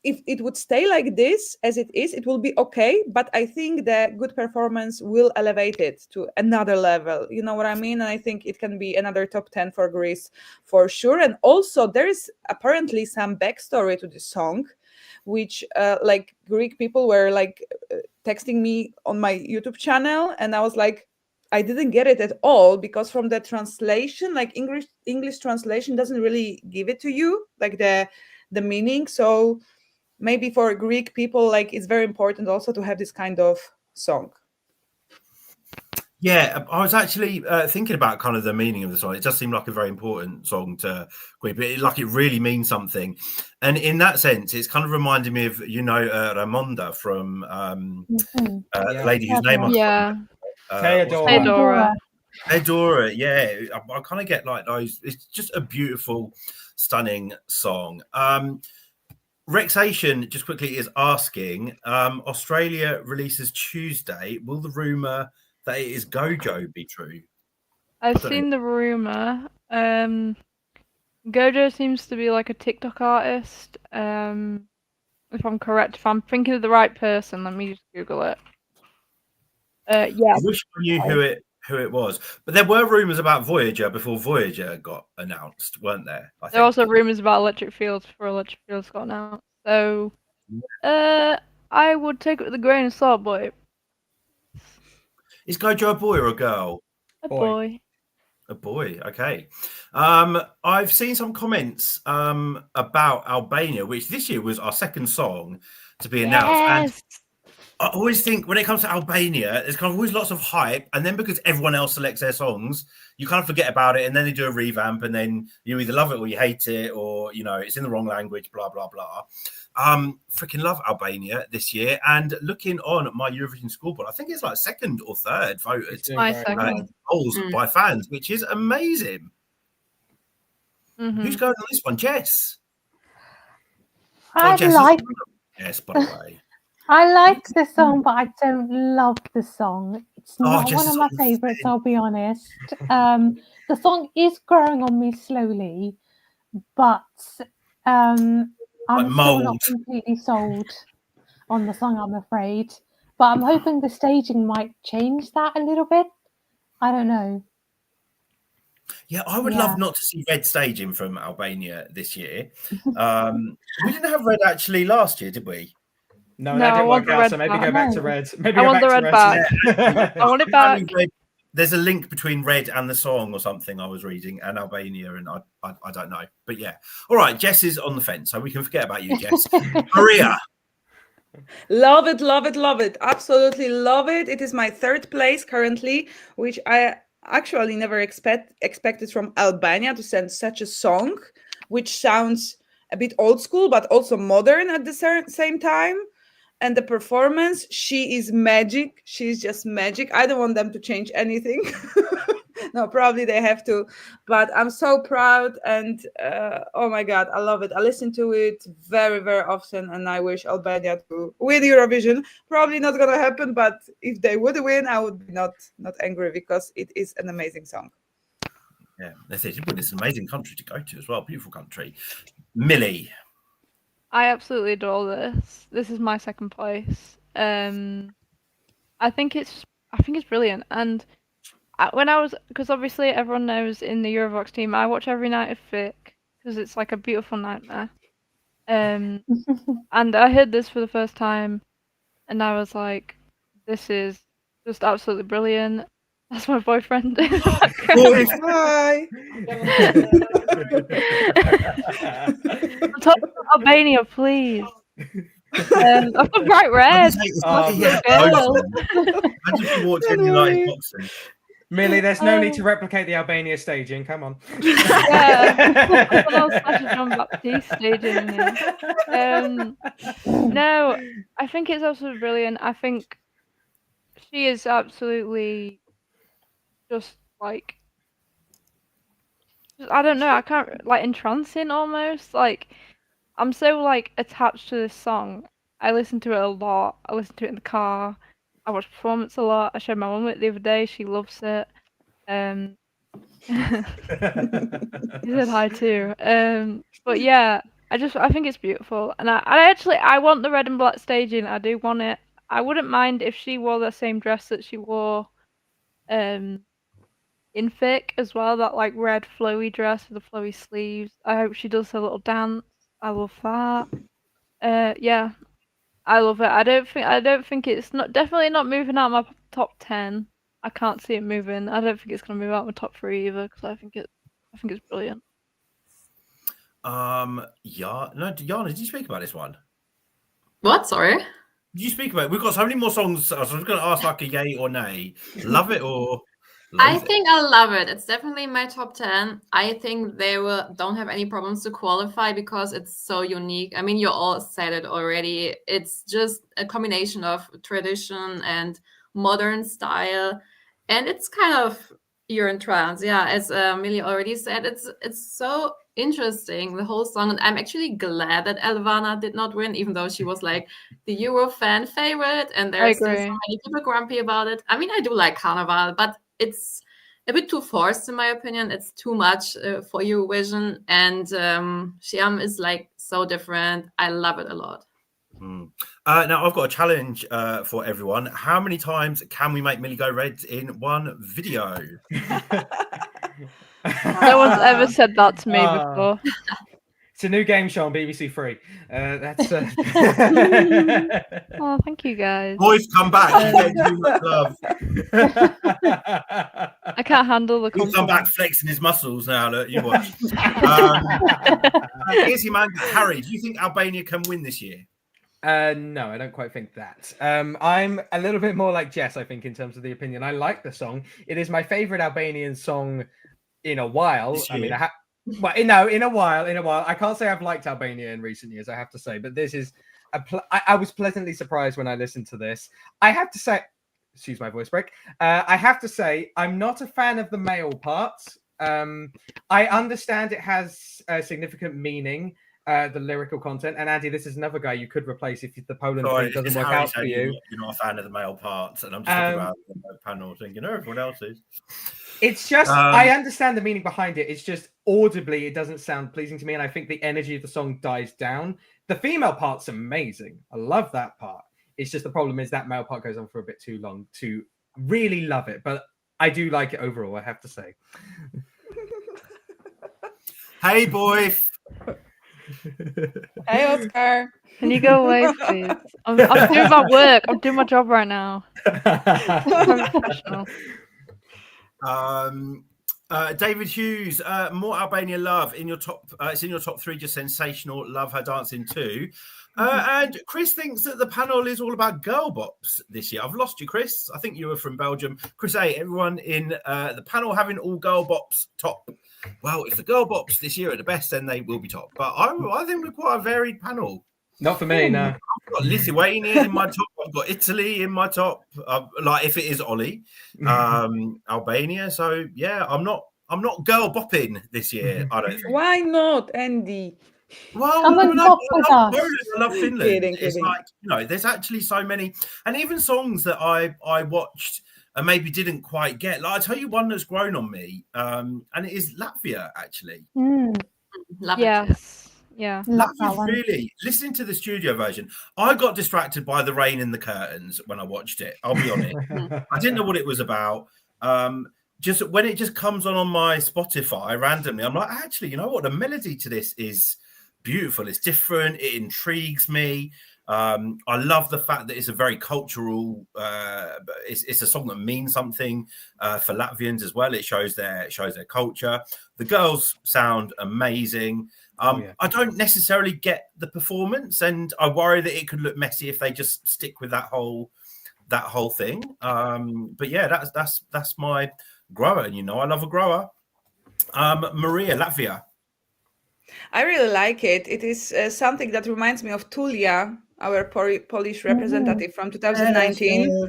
If it would stay like this as it is, it will be okay. But I think the good performance will elevate it to another level. You know what I mean? And I think it can be another top 10 for Greece for sure. And also, there is apparently some backstory to this song, which like Greek people were like texting me on my YouTube channel, and I was like, I didn't get it at all, because from the translation, like English translation doesn't really give it to you, like the meaning. So maybe for Greek people, like it's very important also to have this kind of song. Yeah, I was actually thinking about kind of the meaning of the song. It just seemed like a very important song to Greek, but it really means something. And in that sense, it's kind of reminding me of, Raimonda from the lady whose name Yeah. Theodora. Theodora, yeah. I kind of get like those. It's just a beautiful, stunning song. Rexation, just quickly, is asking, Australia releases Tuesday. Will the rumour that it is Gojo be true? I've seen the rumor. Gojo seems to be like a TikTok artist. If I'm correct, if I'm thinking of the right person, let me just Google it. Yeah. I wish I knew who it was, but there were rumours about Voyager before Voyager got announced, weren't there? There are also rumours about Electric Fields before Electric Fields got announced. So, I would take it with a grain of salt, but Is Gojo a boy or a girl? a boy. A boy, okay. I've seen some comments about Albania, which this year was our second song to be announced. And I always think when it comes to Albania, there's kind of always lots of hype, and then because everyone else selects their songs, you kind of forget about it, and then they do a revamp, and then you either love it or you hate it, or it's in the wrong language, blah blah blah. Freaking love Albania this year, and looking on my Eurovision scoreboard, I think it's like second or third voted My second. polls by fans, which is amazing. Who's going on this one, Jess? Yes, by the way. I like the song, but I don't love the song. It's not Jess one of my favourites, I'll be honest. The song is growing on me slowly, but I'm still not completely sold on the song, I'm afraid. But I'm hoping the staging might change that a little bit. I don't know. Yeah, I would love not to see Red staging from Albania this year. We didn't have Red actually last year, did we? No, that didn't work out, so maybe go back to Red. Maybe I want the Red back. I want it back. There's a link between Red and the song or something I was reading, and Albania, and I don't know. But yeah. All right, Jess is on the fence, so we can forget about you, Jess. Maria. Love it, love it, love it. Absolutely love it. It is my third place currently, which I actually never expected from Albania to send such a song, which sounds a bit old school, but also modern at the same time. And the performance, she is magic. She's just magic. I don't want them to change anything. No, probably they have to. But I'm so proud. And oh my God, I love it. I listen to it very, very often. And I wish Albania to win Eurovision. Probably not going to happen. But if they would win, I would be not angry, because it is an amazing song. Yeah, that's it. It's an amazing country to go to as well. Beautiful country. Millie. I absolutely adore this. This is my second place. I think it's brilliant. And because obviously everyone knows in the eurovoxx team, I watch every night of Fic because it's like a beautiful nightmare. And I heard this for the first time, and I was like, this is just absolutely brilliant. That's my boyfriend. Boy, Hi. Talk about Albania, please. I've got bright red. Yeah, girl. imagine if you walked in and you're like boxing. Millie, there's no need to replicate the Albania staging. Come on. Yeah, Sasha John Baptiste staging in here. No, I think it's absolutely brilliant. I think she is absolutely just like, I don't know, I can't, like, entrancing almost. Like, I'm so like attached to this song. I listen to it a lot. I listen to it in the car. I watch performance a lot. I showed my mum it the other day. She loves it. He said hi too. But yeah, I think it's beautiful, and I want the red and black staging. I do want it. I wouldn't mind if she wore the same dress that she wore, in Fic as well. That like red flowy dress with the flowy sleeves. I hope she does her little dance. I love that. Yeah, I love it. I don't think it's definitely not moving out of my top 10. I can't see it moving. I don't think it's gonna move out of my top 3 either, because I think it's brilliant. Yeah, no, Yana, did you speak about this one? What? Sorry. Did you speak about it? We've got so many more songs. So I was going to ask like a yay or nay. Love it or I think I love it. It's definitely my top 10. I think they don't have any problems to qualify because it's so unique. I mean, you all said it already. It's just a combination of tradition and modern style, and it's kind of, you're in trance. Yeah, as Millie already said, it's so interesting, the whole song, and I'm actually glad that Elvana did not win, even though she was like the Euro fan favorite, and there's still so many people grumpy about it. I mean, I do like Carnival, but it's a bit too forced in my opinion. It's too much for Eurovision, and Siam is like so different. I love it a lot. Now I've got a challenge for everyone. How many times can we make Millie go red in one video? No one's ever said that to me before. It's a new game show on BBC Three. That's. Oh, thank you guys. Boys, come back. You get too much love. I can't handle the. He'll come back flexing his muscles now. Look, you watch. Here's your man, Harry. Do you think Albania can win this year? No, I don't quite think that. I'm a little bit more like Jess, I think, in terms of the opinion. I like the song. It is my favorite Albanian song in a while. I mean, in a while. I can't say I've liked Albania in recent years, I have to say, but this is I was pleasantly surprised when I listened to this. I have to say, excuse my voice break. I have to say, I'm not a fan of the male parts. I understand it has a significant meaning, the lyrical content. And Andy, this is another guy you could replace if the Poland thing doesn't work out for you. You're not a fan of the male parts, and I'm just looking around the panel thinking, everyone else is. It's just, I understand the meaning behind it. It's just audibly, it doesn't sound pleasing to me. And I think the energy of the song dies down. The female part's amazing. I love that part. It's just the problem is that male part goes on for a bit too long to really love it. But I do like it overall, I have to say. Hey, boy. Hey, Oscar. Can you go away, please? I'm doing my work. I'm doing my job right now. I'm professional. David Hughes, more Albania love in your top. It's in your top 3. Just sensational. Love her dancing too. And Chris thinks that the panel is all about girl bops this year. I've lost you, Chris. I think you were from Belgium. Chris A, everyone in the panel having all girl bops top. Well, if the girl bops this year are the best, then they will be top. But I think we're quite a varied panel. Not for me, no. I've got Lithuania in my top. I've got Italy in my top. Like if it is Ollie, Albania. So yeah, I'm not girl bopping this year. I don't think. Why not, Andy? Well, I love Poland. I love Finland. It's like, you know, there's actually so many, and even songs that I watched and maybe didn't quite get. Like I tell you, one that's grown on me, and it is Latvia actually. Yes. Yeah, Latvia really. Listening to the studio version, I got distracted by the rain in the curtains when I watched it. I'll be honest. I didn't know what it was about. Just when it just comes on my Spotify randomly, I'm like, actually, you know what? The melody to this is beautiful. It's different. It intrigues me. I love the fact that it's a very cultural. It's a song that means something for Latvians as well. It shows their culture. The girls sound amazing. I don't necessarily get the performance, and I worry that it could look messy if they just stick with that whole thing. But yeah, that's my grower. And I love a grower. Maria, Latvia. I really like it. It is something that reminds me of Tulia, our Polish representative from 2019.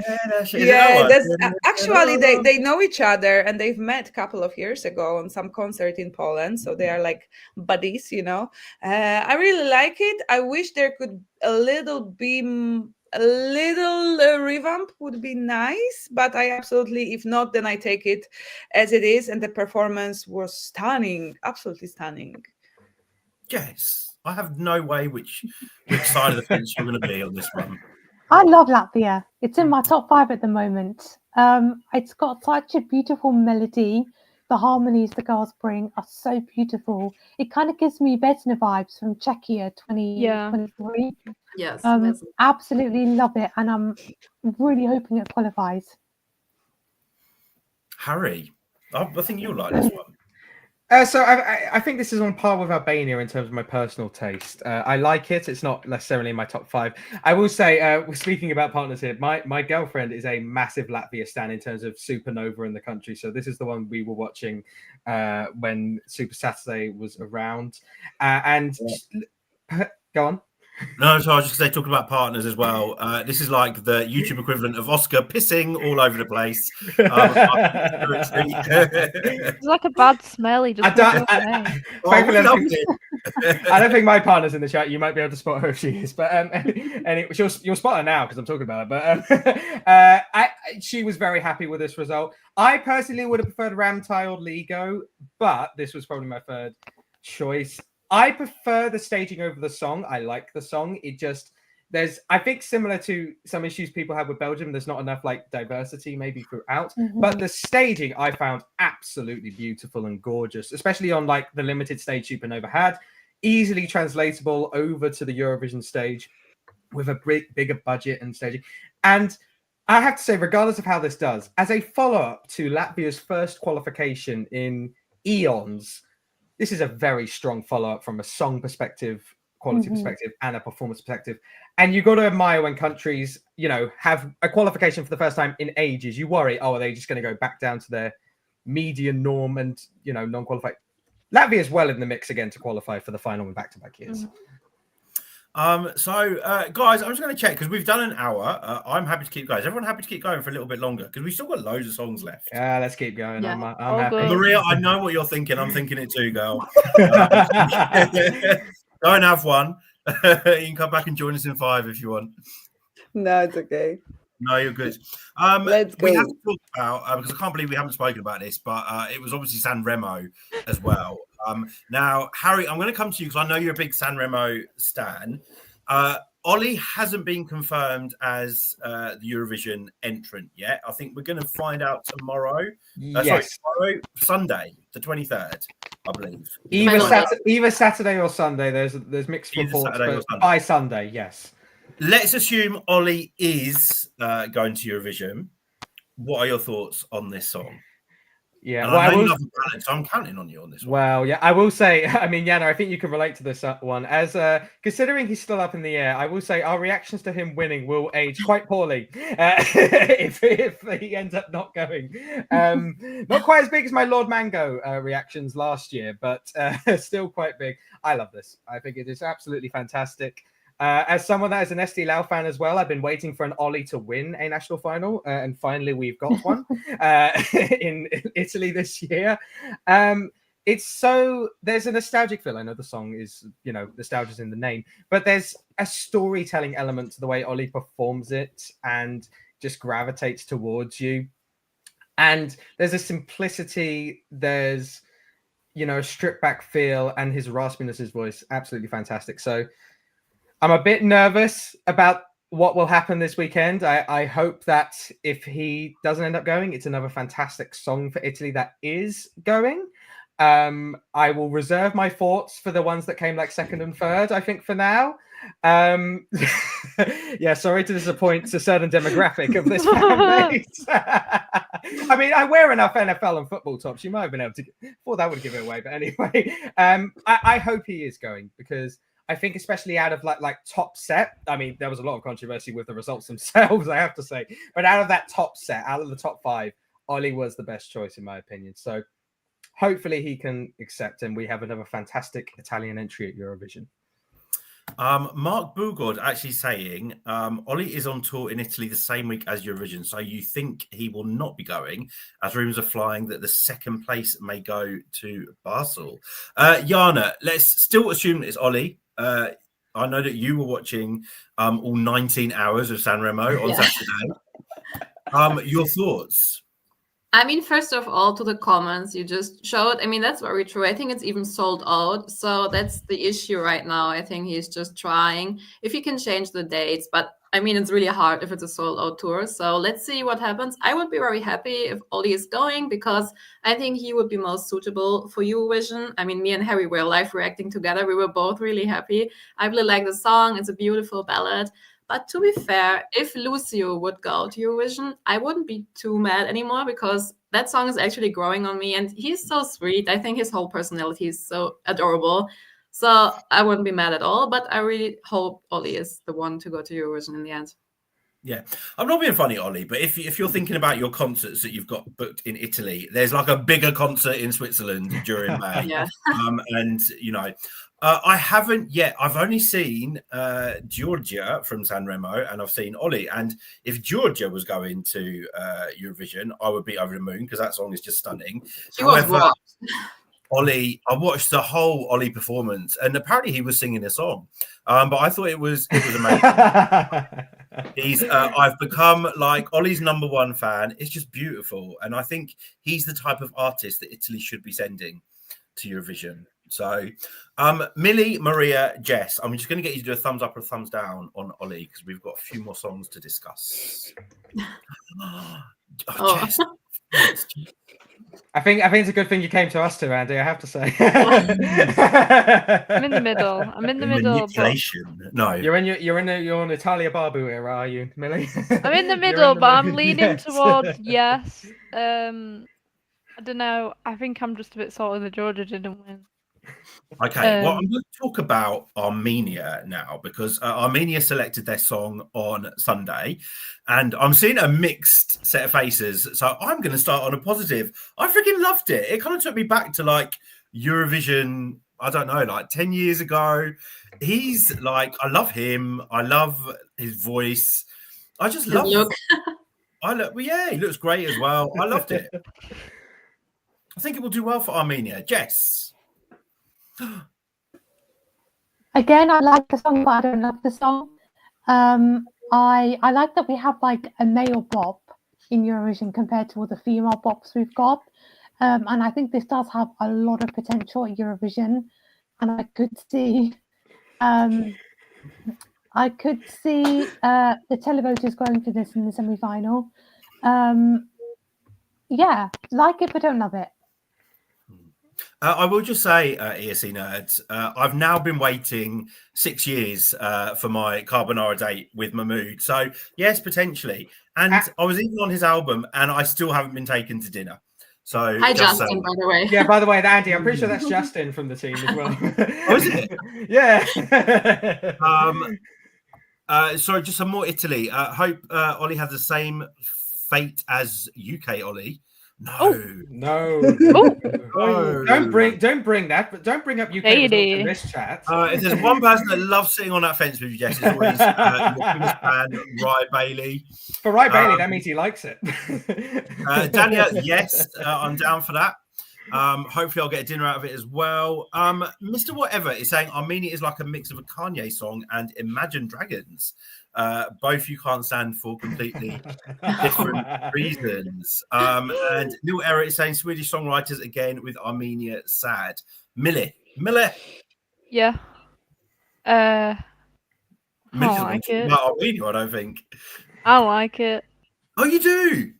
Yeah, that's actually they know each other, and they've met a couple of years ago on some concert in Poland. So they are like buddies, I really like it. I wish there could a little revamp would be nice, but I absolutely, if not, then I take it as it is. And the performance was stunning, absolutely stunning. Yes, I have no way which side of the fence you're going to be on this one. I love Latvia. It's in my top 5 at the moment. It's got such a beautiful melody. The harmonies the girls bring are so beautiful. It kind of gives me Vesna vibes from Czechia 2023. Yes, absolutely love it, and I'm really hoping it qualifies. Harry, I think you'll like this one. So I think this is on par with Albania in terms of my personal taste. I like it. It's not necessarily in my top 5. I will say, speaking about partners here, my girlfriend is a massive Latvia stan in terms of Supernova in the country. So this is the one we were watching when Super Saturday was around. Go on. No, so I was just going to say, talking about partners as well. This is like the YouTube equivalent of Oscar pissing all over the place. It's like a bad smell. He just I don't think my partner's in the chat. You might be able to spot her if she is, but you'll spot her now because I'm talking about her. But she was very happy with this result. I personally would have preferred Ramtai or Ligo, but this was probably my third choice. I prefer the staging over the song. I like the song. I think similar to some issues people have with Belgium, there's not enough diversity maybe throughout. But the staging I found absolutely beautiful and gorgeous, especially on the limited stage Supernova had. Easily translatable over to the Eurovision stage with a bigger budget and staging. And I have to say, regardless of how this does, as a follow-up to Latvia's first qualification in eons, this is a very strong follow-up from a song perspective, quality perspective, and a performance perspective. And you got to admire when countries, have a qualification for the first time in ages. You worry, are they just going to go back down to their median norm and, non-qualified? Latvia is well in the mix again to qualify for the final in back-to-back years. So, guys, I'm just going to check because we've done an hour. I'm happy to keep going. Is everyone happy to keep going for a little bit longer? Because we've still got loads of songs left. Yeah, let's keep going. Yeah. I'm happy. Good. Maria, I know what you're thinking. I'm thinking it too, girl. Go and have one. You can come back and join us in 5 if you want. No, it's okay. No, you're good. Let's go. We have to talk about, because I can't believe we haven't spoken about this, but it was obviously San Remo as well. Now, Harry, I'm going to come to you because I know you're a big San Remo stan. Ollie hasn't been confirmed as the Eurovision entrant yet. I think we're going to find out tomorrow. Yes. Tomorrow, Sunday, the 23rd, I believe. Either Saturday or Sunday. There's mixed reports, but by Sunday, yes. Let's assume Ollie is going to Eurovision. What are your thoughts on this song? Yeah, I know you love the talent, so I'm counting on you on this one. Well, yeah, I will say, I mean, Yana, I think you can relate to this one. As considering he's still up in the air, I will say our reactions to him winning will age quite poorly if he ends up not going. Not quite as big as my Lord Mango reactions last year, but still quite big. I love this. I think it is absolutely fantastic. As someone that is an SD Lau fan as well, I've been waiting for an Ollie to win a national final, and finally we've got one in Italy this year. There's a nostalgic feel. I know the song is, nostalgia's in the name, but there's a storytelling element to the way Ollie performs it and just gravitates towards you. And there's a simplicity, there's, a stripped back feel, and his raspiness, his voice, absolutely fantastic. So I'm a bit nervous about what will happen this weekend. I hope that if he doesn't end up going, it's another fantastic song for Italy that is going. I will reserve my thoughts for the ones that came second and third, I think, for now. Yeah, sorry to disappoint a certain demographic of this fan base. I mean, I wear enough NFL and football tops. You might have been able to. Well, that would give it away. But anyway, I hope he is going, because I think, especially out of like top set. I mean, there was a lot of controversy with the results themselves, I have to say. But out of that top set, out of the top 5, Ollie was the best choice in my opinion. So hopefully he can accept, and we have another fantastic Italian entry at Eurovision. Mark Bugod actually saying Ollie is on tour in Italy the same week as Eurovision, so you think he will not be going, as rumours are flying that the second place may go to Basel. Jana, let's still assume it's Ollie. I know that you were watching all 19 hours of Sanremo on Saturday. Your thoughts? I mean, first of all, to the comments you just showed, I mean, that's very true. I think it's even sold out. So that's the issue right now. I think he's just trying if he can change the dates. But I mean, it's really hard if it's a sold out tour. So let's see what happens. I would be very happy if Ollie is going, because I think he would be most suitable for Eurovision. I mean, me and Harry were live reacting together. We were both really happy. I really like the song. It's a beautiful ballad. But to be fair, if Lucio would go to Eurovision, I wouldn't be too mad anymore, because that song is actually growing on me, and he's so sweet. I think his whole personality is so adorable. So I wouldn't be mad at all, but I really hope Ollie is the one to go to Eurovision in the end. Yeah, I'm not being funny, Ollie, but if you're thinking about your concerts that you've got booked in Italy, there's like a bigger concert in Switzerland during May. Yeah. And, you know, I haven't yet. I've only seen Georgia from Sanremo, and I've seen Ollie. And if Georgia was going to Eurovision, I would be over the moon, because that song is just stunning. However, Ollie, I watched the whole Ollie performance, and apparently he was singing a song, but I thought it was amazing. I've become like Ollie's #1 fan. It's just beautiful, and I think he's the type of artist that Italy should be sending to Eurovision. So, Millie, Maria, Jess, I'm just going to get you to do a thumbs up or a thumbs down on Ollie, because we've got a few more songs to discuss. Jess. I think it's a good thing you came to us too, Andy. I have to say. I'm in the middle. Manipulation. No, you're on Italia Barbu era, are you, Millie? I'm in the middle, but I'm leaning towards yes. I don't know. I think I'm just a bit salty that Georgia didn't win. Okay, well, I'm going to talk about Armenia now, because Armenia selected their song on Sunday, and I'm seeing a mixed set of faces. So I'm going to start on a positive. I freaking loved it. It kind of took me back to like Eurovision, I don't know, like 10 years ago. He's like, I love him. I love his voice. I just love look. Yeah, he looks great as well. I loved it. I think it will do well for Armenia. Jess. Again, I like the song, but I don't love the song. I like that we have like a male bop in Eurovision compared to all the female bops we've got, and I think this does have a lot of potential at Eurovision, and I could see the televoters going for this in the semi-final. Yeah, like it but don't love it. I will just say, ESC nerds, I've now been waiting 6 years for my carbonara date with Mahmood. So, yes, potentially. And I was even on his album, and I still haven't been taken to dinner. So, hi, Justin, by the way. Yeah, by the way, Andy, I'm pretty sure that's Justin from the team as well. Oh, is it? Yeah. Sorry, just some more Italy. Hope Ollie has the same fate as UK Ollie. No. Don't bring that, but don't bring up UK results in this chat. If there's one person that loves sitting on that fence with you, Jess, it's always your biggest fan, Rye Bailey. For Rye Bailey, that means he likes it. Daniel, yes, I'm down for that. Hopefully I'll get a dinner out of it as well. Mr. Whatever is saying Armenia is like a mix of a Kanye song and Imagine Dragons. Both you can't stand for completely different reasons. And Neil Error is saying Swedish songwriters again with Armenia sad. Millie. Yeah. I like it. About Armenia, I don't think. I like it. Oh, you do?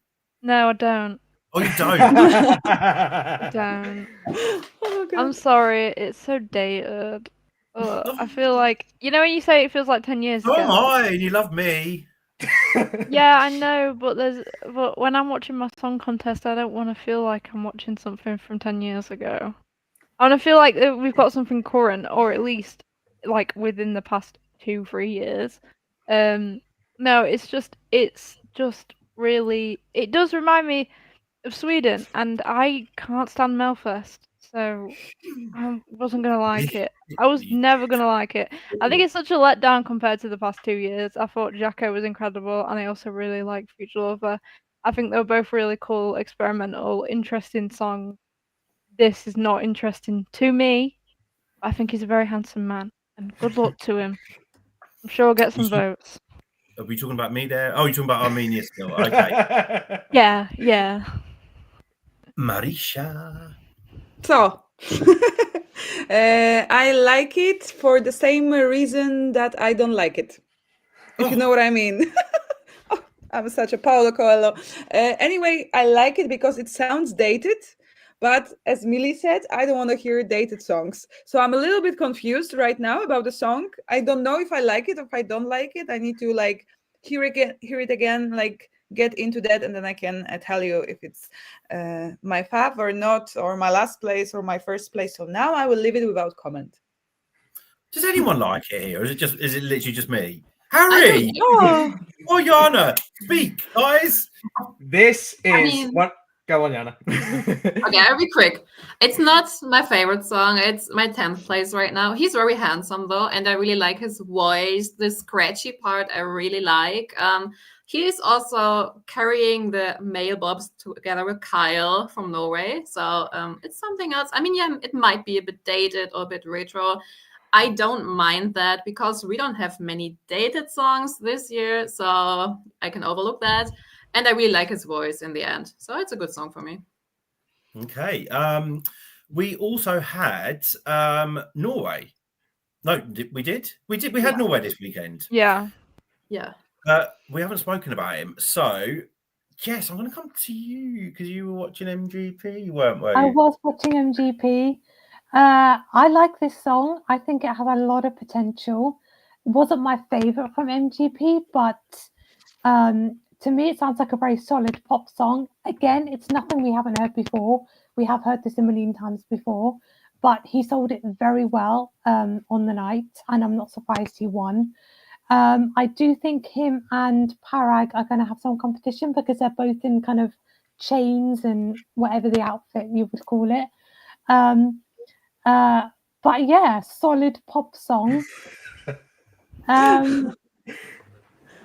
No, I don't. Oh, you don't? I don't. Oh, I'm sorry, it's so dated. I feel like, you know when you say it feels like 10 years So ago? am I, and you love me. Yeah, I know, but when I'm watching my song contest, I don't want to feel like I'm watching something from 10 years ago. I want to feel like we've got something current, or at least like within the past 2-3 years. No, it's just really. It does remind me of Sweden, and I can't stand Melfest, so I wasn't gonna like it. I was never gonna like it. I think it's such a letdown compared to the past 2 years. I thought Jacko was incredible, and I also really liked Future Lover. I think they were both really cool, experimental, interesting songs. This is not interesting to me. I think he's a very handsome man, and good luck to him. I'm sure he'll get some votes. Are we talking about me there? Oh, you're talking about Armenia still. Okay. Yeah. Marisha. So, I like it for the same reason that I don't like it. If you know what I mean. Oh, I'm such a Paulo Coelho. Anyway, I like it because it sounds dated. But as Millie said, I don't want to hear dated songs. So I'm a little bit confused right now about the song. I don't know if I like it or if I don't like it. I need to like hear it again, like get into that, and then I can tell you if it's my fav or not, or my last place or my first place. So now I will leave it without comment. Does anyone like it here, or is it literally just me? Harry! Oh, Yana, speak, guys. This is mean- what. Go on, Yana. Okay, I'll be quick. It's not my favorite song. It's my 10th place right now. He's very handsome though, and I really like his voice. The scratchy part I really like. He is also carrying the male bobs together with Kyle from Norway. So it's something else. I mean, yeah, it might be a bit dated or a bit retro. I don't mind that because we don't have many dated songs this year, so I can overlook that. And I really like his voice in the end. So it's a good song for me. Okay. We also had Norway. No, we did. We had Norway this weekend. Yeah. We haven't spoken about him. So, yes, I'm going to come to you because you were watching MGP, weren't we? I was watching MGP. I like this song. I think it has a lot of potential. It wasn't my favorite from MGP, but to me, it sounds like a very solid pop song. Again, it's nothing we haven't heard before. We have heard this a million times before, but he sold it very well on the night, and I'm not surprised he won. I do think him and Parag are going to have some competition because they're both in kind of chains and whatever the outfit you would call it. But yeah, solid pop song.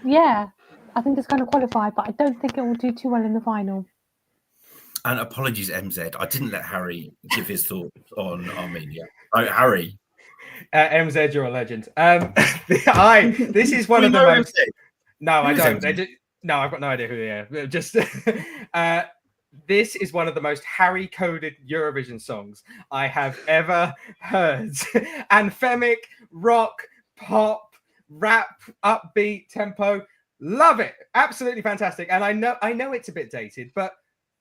Yeah, I think it's going to qualify, but I don't think it will do too well in the final. And apologies, MZ. I didn't let Harry give his thoughts on Armenia. Oh, Harry. MZ, you're a legend. This is one of the most. No, I don't. No, I've got no idea who they are. Just this is one of the most Harry-coded Eurovision songs I have ever heard. Anthemic, rock, pop, rap, upbeat, tempo. Love it. Absolutely fantastic. And I know it's a bit dated, but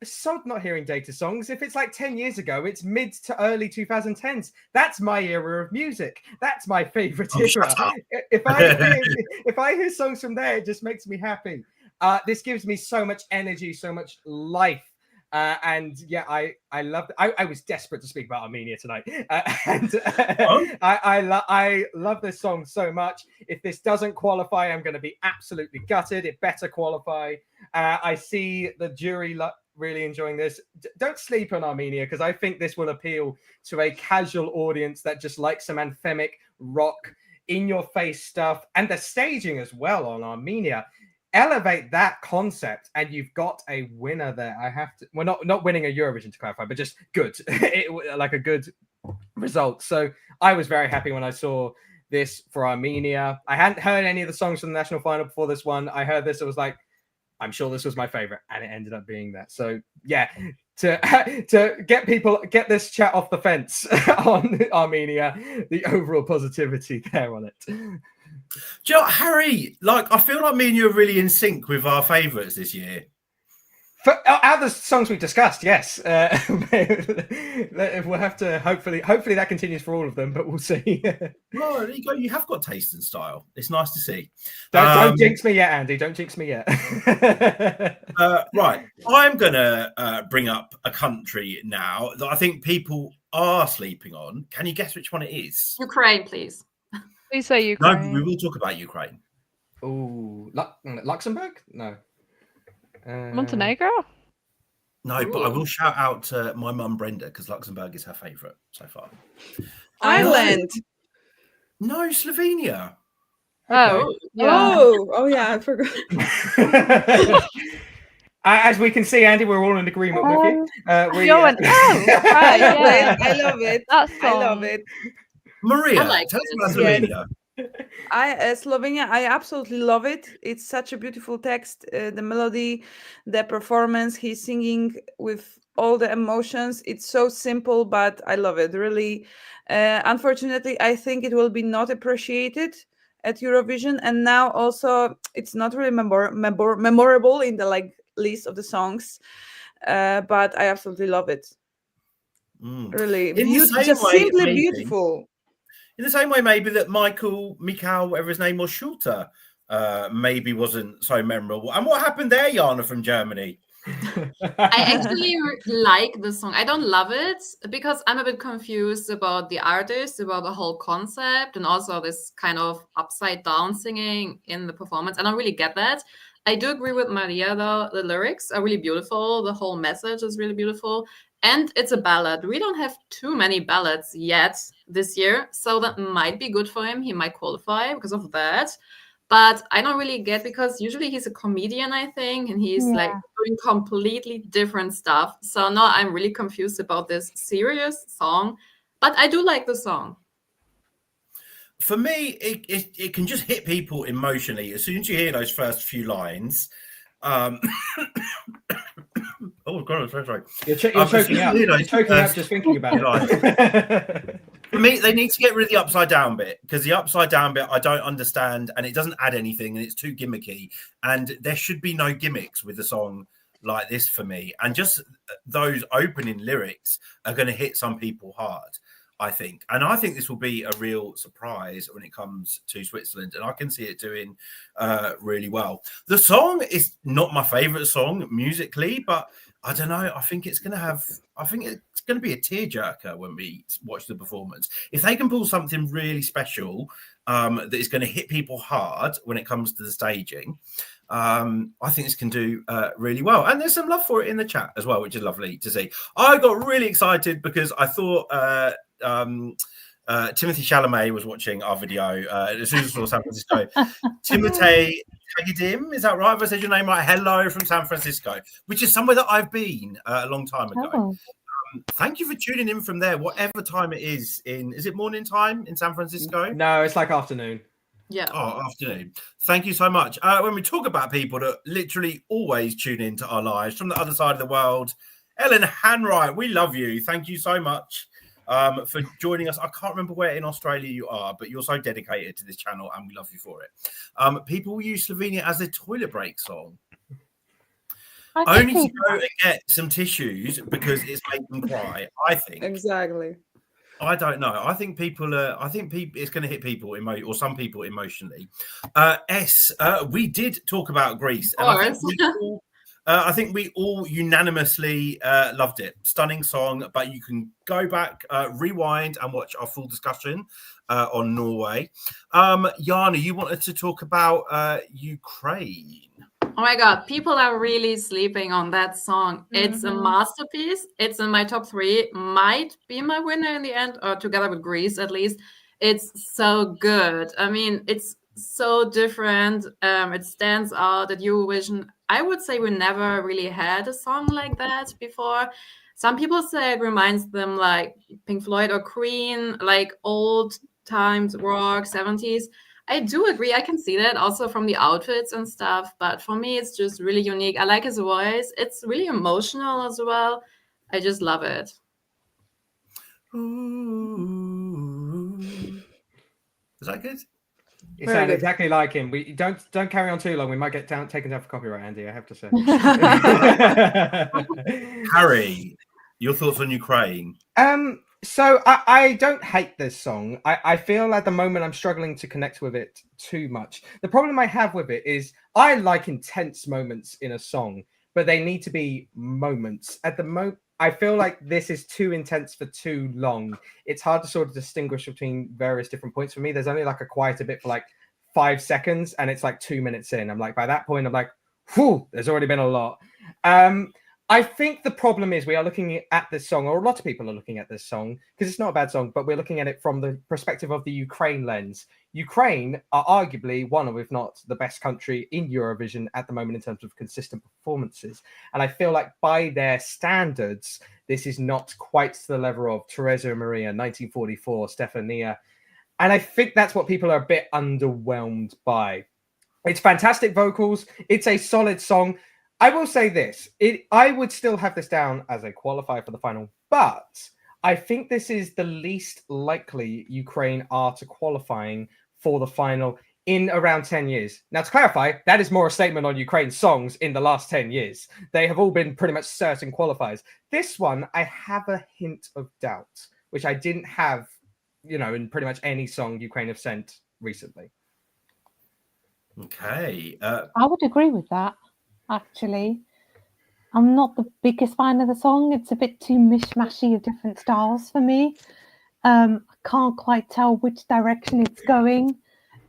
sod not hearing dated songs. If it's like 10 years ago, it's mid to early 2010s. That's my era of music. That's my favorite era. If I hear songs from there, it just makes me happy. This gives me so much energy, so much life. And yeah, I loved. I was desperate to speak about Armenia tonight, I love this song so much. If this doesn't qualify, I'm going to be absolutely gutted. It better qualify. I see the jury really enjoying this. Don't sleep on Armenia because I think this will appeal to a casual audience that just likes some anthemic rock, in-your-face stuff, and the staging as well on Armenia. Elevate that concept and you've got a winner there. I have to, well, not winning a Eurovision to clarify, but just good, like a good result. So I was very happy when I saw this for Armenia. I hadn't heard any of the songs from the national final before this one. I heard this, it was like, I'm sure this was my favorite, and it ended up being that. So yeah, to get this chat off the fence on Armenia, the overall positivity there on it. Do you know, Harry, like, I feel like me and you are really in sync with our favourites this year. Out of the songs we discussed, yes. We'll have to hopefully that continues for all of them, but we'll see. Well, there you go. You have got taste and style. It's nice to see. Don't jinx me yet, Andy. Don't jinx me yet. Right. I'm going to bring up a country now that I think people are sleeping on. Can you guess which one it is? Ukraine, please. Please say No, Ukraine. we will talk about Ukraine. Ooh, Luxembourg? No. Montenegro? No, but I will shout out to my mum Brenda because Luxembourg is her favourite so far. Ireland. No, Slovenia. Oh, yeah. Oh, yeah, I forgot. As we can see, Andy, we're all in agreement with you. Yo, and right, yeah. I love it. That I love song. it. Maria, I like tell us it. about Slovenia. Slovenia, I absolutely love it. It's such a beautiful text. The melody, the performance, he's singing with all the emotions. It's so simple, but I love it really. Unfortunately, I think it will be not appreciated at Eurovision, and now also it's not really memorable in the list of the songs. But I absolutely love it. Really, just simply maybe, beautiful. In the same way, maybe that Mikhail, whatever his name was, Schulte, maybe wasn't so memorable. And what happened there, Jana from Germany? I actually like the song. I don't love it because I'm a bit confused about the artist, about the whole concept, and also this kind of upside down singing in the performance. I don't really get that. I do agree with Maria, though. The lyrics are really beautiful. The whole message is really beautiful. And it's a ballad. We don't have too many ballads yet this year, so that might be good for him. He might qualify because of that. But I don't really get, because usually he's a comedian, I think, and he's like doing completely different stuff. So now I'm really confused about this serious song, but I do like the song. For me, it can just hit people emotionally. As soon as you hear those first few lines, oh God, I'm so sorry. You're choking up. You're choking up just thinking about it. For me, they need to get rid of the upside down bit, because the upside down bit I don't understand, and it doesn't add anything, and it's too gimmicky. And there should be no gimmicks with a song like this for me. And just those opening lyrics are going to hit some people hard, I think. And I think this will be a real surprise when it comes to Switzerland, and I can see it doing really well. The song is not my favorite song musically, but I don't know. I think it's going to be a tearjerker when we watch the performance. If they can pull something really special that is going to hit people hard when it comes to the staging, I think this can do really well. And there's some love for it in the chat as well, which is lovely to see. I got really excited because I thought Timothy Chalamet was watching our video as soon as I saw San Francisco. Timothy Kagidim, is that right? If I said your name right? Hello from San Francisco, which is somewhere that I've been a long time ago. Oh. Thank you for tuning in from there, whatever time it is. Is it morning time in San Francisco? No, it's like afternoon. Yeah. Oh, afternoon. Thank you so much. When we talk about people that literally always tune into our lives from the other side of the world, Ellen Hanwright, we love you. Thank you so much for joining us. I can't remember where in Australia you are, but you're so dedicated to this channel, and we love you for it. People will use Slovenia as their toilet break song. Only to go and get some tissues because it's made them cry, I think. Exactly. I don't know. I think people it's going to hit people or some people emotionally. We did talk about Greece, and I think we all unanimously loved it. Stunning song, but you can go back, rewind, and watch our full discussion on Norway. Jana, you wanted to talk about Ukraine. Oh my God, people are really sleeping on that song. It's a masterpiece. It's in my top 3. Might be my winner in the end, or together with Greece at least. It's so good. I mean, it's so different. It stands out at Eurovision. I would say we never really had a song like that before. Some people say it reminds them like Pink Floyd or Queen, like old times rock, 70s. I do agree. I can see that also from the outfits and stuff. But for me, it's just really unique. I like his voice. It's really emotional as well. I just love it. Ooh. Is that good? You Very sound good. exactly like him. We don't carry on too long. We might get taken down for copyright, Andy. I have to say. Harry, your thoughts on Ukraine? So I don't hate this song. I feel at the moment I'm struggling to connect with it too much. The problem I have with it is I like intense moments in a song, but they need to be moments. At the moment, I feel like this is too intense for too long. It's hard to sort of distinguish between various different points for me. There's only like a quieter bit for like 5 seconds, and it's like 2 minutes in. I'm like, by that point, I'm like, whew, there's already been a lot. I think the problem is we are looking at this song, or a lot of people are looking at this song, because it's not a bad song, but we're looking at it from the perspective of the Ukraine lens. Ukraine are arguably one of, if not the best country in Eurovision at the moment in terms of consistent performances. And I feel like by their standards, this is not quite to the level of Teresa Maria, 1944, Stefania. And I think that's what people are a bit underwhelmed by. It's fantastic vocals. It's a solid song. I will say this, I would still have this down as a qualifier for the final, but I think this is the least likely Ukraine are to qualifying for the final in around 10 years. Now, to clarify, that is more a statement on Ukraine's songs in the last 10 years. They have all been pretty much certain qualifiers. This one, I have a hint of doubt, which I didn't have, in pretty much any song Ukraine have sent recently. Okay. I would agree with that. Actually, I'm not the biggest fan of the song. It's a bit too mishmashy of different styles for me. I can't quite tell which direction it's going.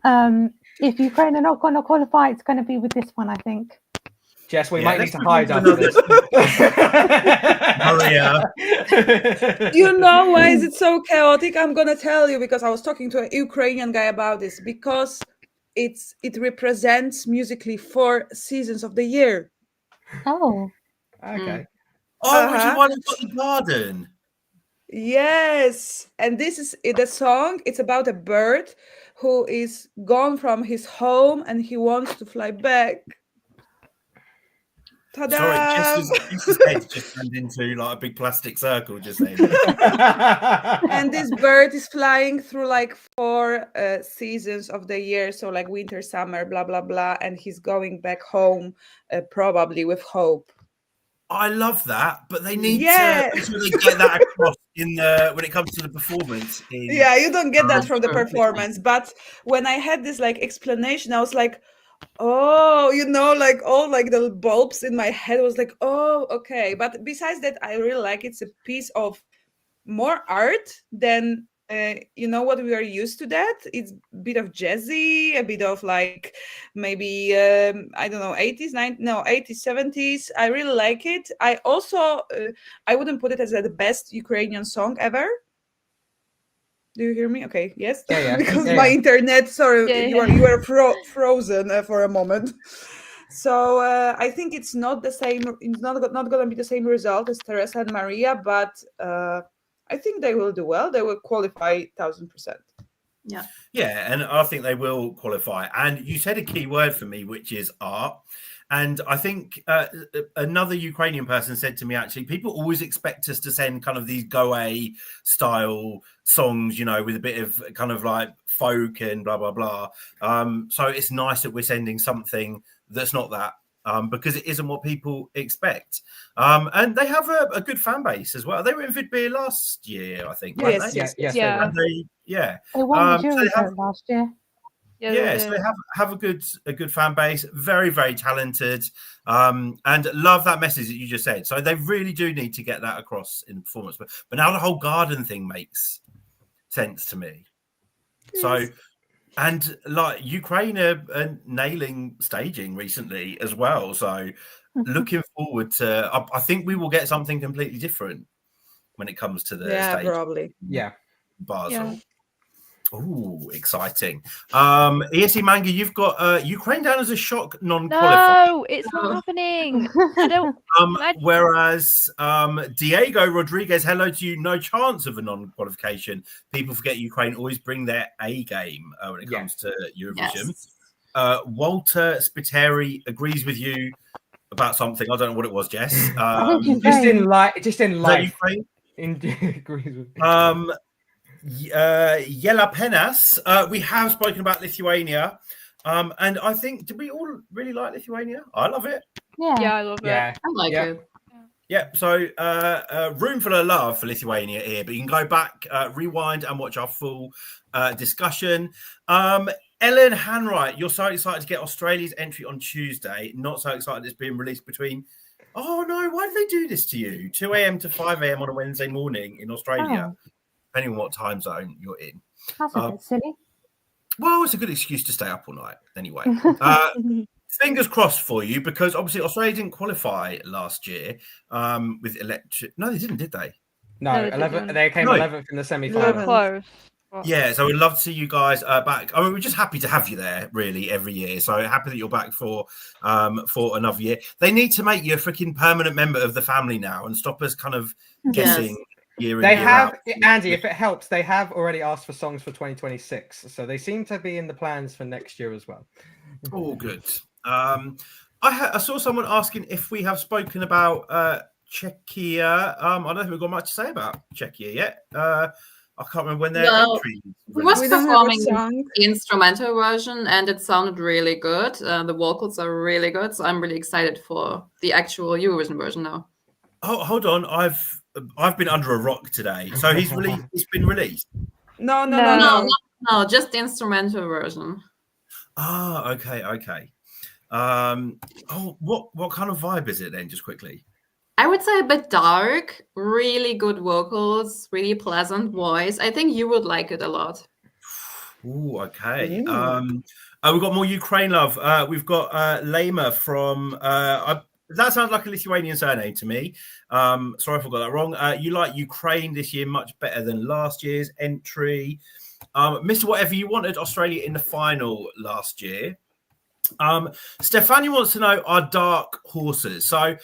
If Ukraine are not going to qualify, it's going to be with this one, I think. Jess, we Yeah, might need let's to move hide on to after this. You know why is it so chaotic? I'm gonna tell you, because I was talking to a Ukrainian guy about this, because it represents musically 4 seasons of the year. Oh, Okay. Oh, which is why they've got the garden. Yes, and this is the song. It's about a bird who is gone from his home and he wants to fly back. Ta-da! Sorry, Jess's head just turned into like a big plastic circle just then. And this bird is flying through like 4 seasons of the year, so like winter, summer, blah blah blah, and he's going back home, probably with hope. I love that, but they need Yeah. to make sure they get that across when it comes to the performance. Yeah, you don't get that from the performance, but when I had this like explanation, I was like, oh, like all like the bulbs in my head was like, oh, okay. But besides that, I really like it's a piece of more art than what we are used to. That it's a bit of jazzy, a bit of like maybe I don't know, 80s 70s. I really like it. I also I wouldn't put it as the best Ukrainian song ever. Do you hear me? Okay, yes. Yeah. Because my internet, sorry, Yeah. you were frozen for a moment. So I think it's not the same. It's not going to be the same result as Teresa and Maria, but I think they will do well. They will qualify 1000%. Yeah, and I think they will qualify. And you said a key word for me, which is art. And I think another Ukrainian person said to me, actually, people always expect us to send kind of these Goa style songs, with a bit of kind of like folk and blah, blah, blah. So it's nice that we're sending something that's not that, because it isn't what people expect. And they have a good fan base as well. They were in Vidbeer last year, I think. Yes, Weren't they? yes. Yeah. And they won the so they Eurovision last year. so they have a good fan base, very, very talented, and love that message that you just said. So they really do need to get that across in the performance. But now the whole garden thing makes sense to me. Yes. So, and like Ukraine are nailing staging recently as well. So looking forward to, I think we will get something completely different when it comes to the stage. Probably. Yeah. Basel. Yeah. Ooh, exciting. ESC Manga, you've got Ukraine down as a shock non-qualified. No, it's not happening. I don't. Whereas Diego Rodriguez, hello to you, no chance of a non-qualification. People forget Ukraine always bring their A game when it comes to Eurovision. Yes. Walter Spiteri agrees with you about something. I don't know what it was, Jess. I think Just in life. Ukraine? Agrees with Yela Penas. We have spoken about Lithuania. And I think, did we all really like Lithuania? I love it. Yeah, I love it. Yeah. I like Yeah. it. Yeah, so room full of love for Lithuania here, but you can go back, rewind, and watch our full discussion. Ellen Hanwright, you're so excited to get Australia's entry on Tuesday. Not so excited it's being released between. Oh no, why did they do this to you? 2 a.m. to 5 a.m. on a Wednesday morning in Australia, depending on what time zone you're in. That's a bit silly. Well, it's a good excuse to stay up all night. Anyway, fingers crossed for you, because obviously Australia didn't qualify last year with electric. No, they didn't, did they? No, No, they 11. didn't. They came No. 11th in the So semi-final. close. Yeah, so we'd love to see you guys back. I mean, we're just happy to have you there, really, every year. So happy that you're back for another year. They need to make you a freaking permanent member of the family now and stop us kind of guessing year in, They year have, out. Andy, if it helps, they have already asked for songs for 2026. So they seem to be in the plans for next year as well. All good. I saw someone asking if we have spoken about Czechia. I don't think we've got much to say about Czechia yet. I can't remember when their entry He was We don't have a performing song. the instrumental version, and it sounded really good. The vocals are really good, so I'm really excited for the actual Eurovision version now. Oh, hold on. I've been under a rock today. So he's released. He's been released. No. No, just the instrumental version. Ah, okay. What kind of vibe is it then? Just quickly. I would say a bit dark, really good vocals, really pleasant voice. I think you would like it a lot. Ooh, okay. Ooh. We've got more Ukraine love. We've got Lema from. That sounds like a Lithuanian surname to me. Sorry if I got that wrong. You like Ukraine this year much better than last year's entry. Mr. Whatever You Wanted Australia in the final last year. Stefania wants to know our dark horses. So,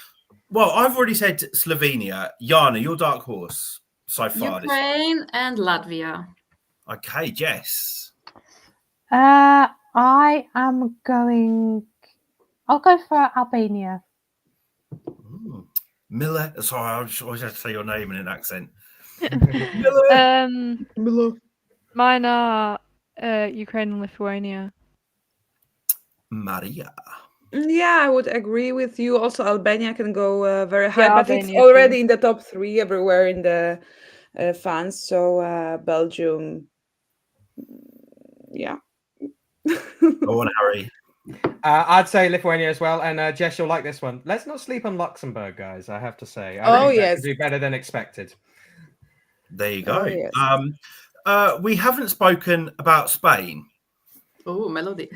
well, I've already said Slovenia. Jana, your dark horse so far. Ukraine and Latvia. Okay, Jess. I am going. I'll go for Albania. Miller. Sorry, I always have to say your name in an accent. Miller. Mine are Ukraine and Lithuania. Maria. Yeah, I would agree with you. Also, Albania can go very high, but it's Albania already too. in the top 3 everywhere in the fans. So Belgium, yeah. Go on, Harry. I'd say Lithuania as well. And Jess, you'll like this one. Let's not sleep on Luxembourg, guys. I have to say. I think that could be better than expected. There you go. Oh, yes. We haven't spoken about Spain. Oh, melody.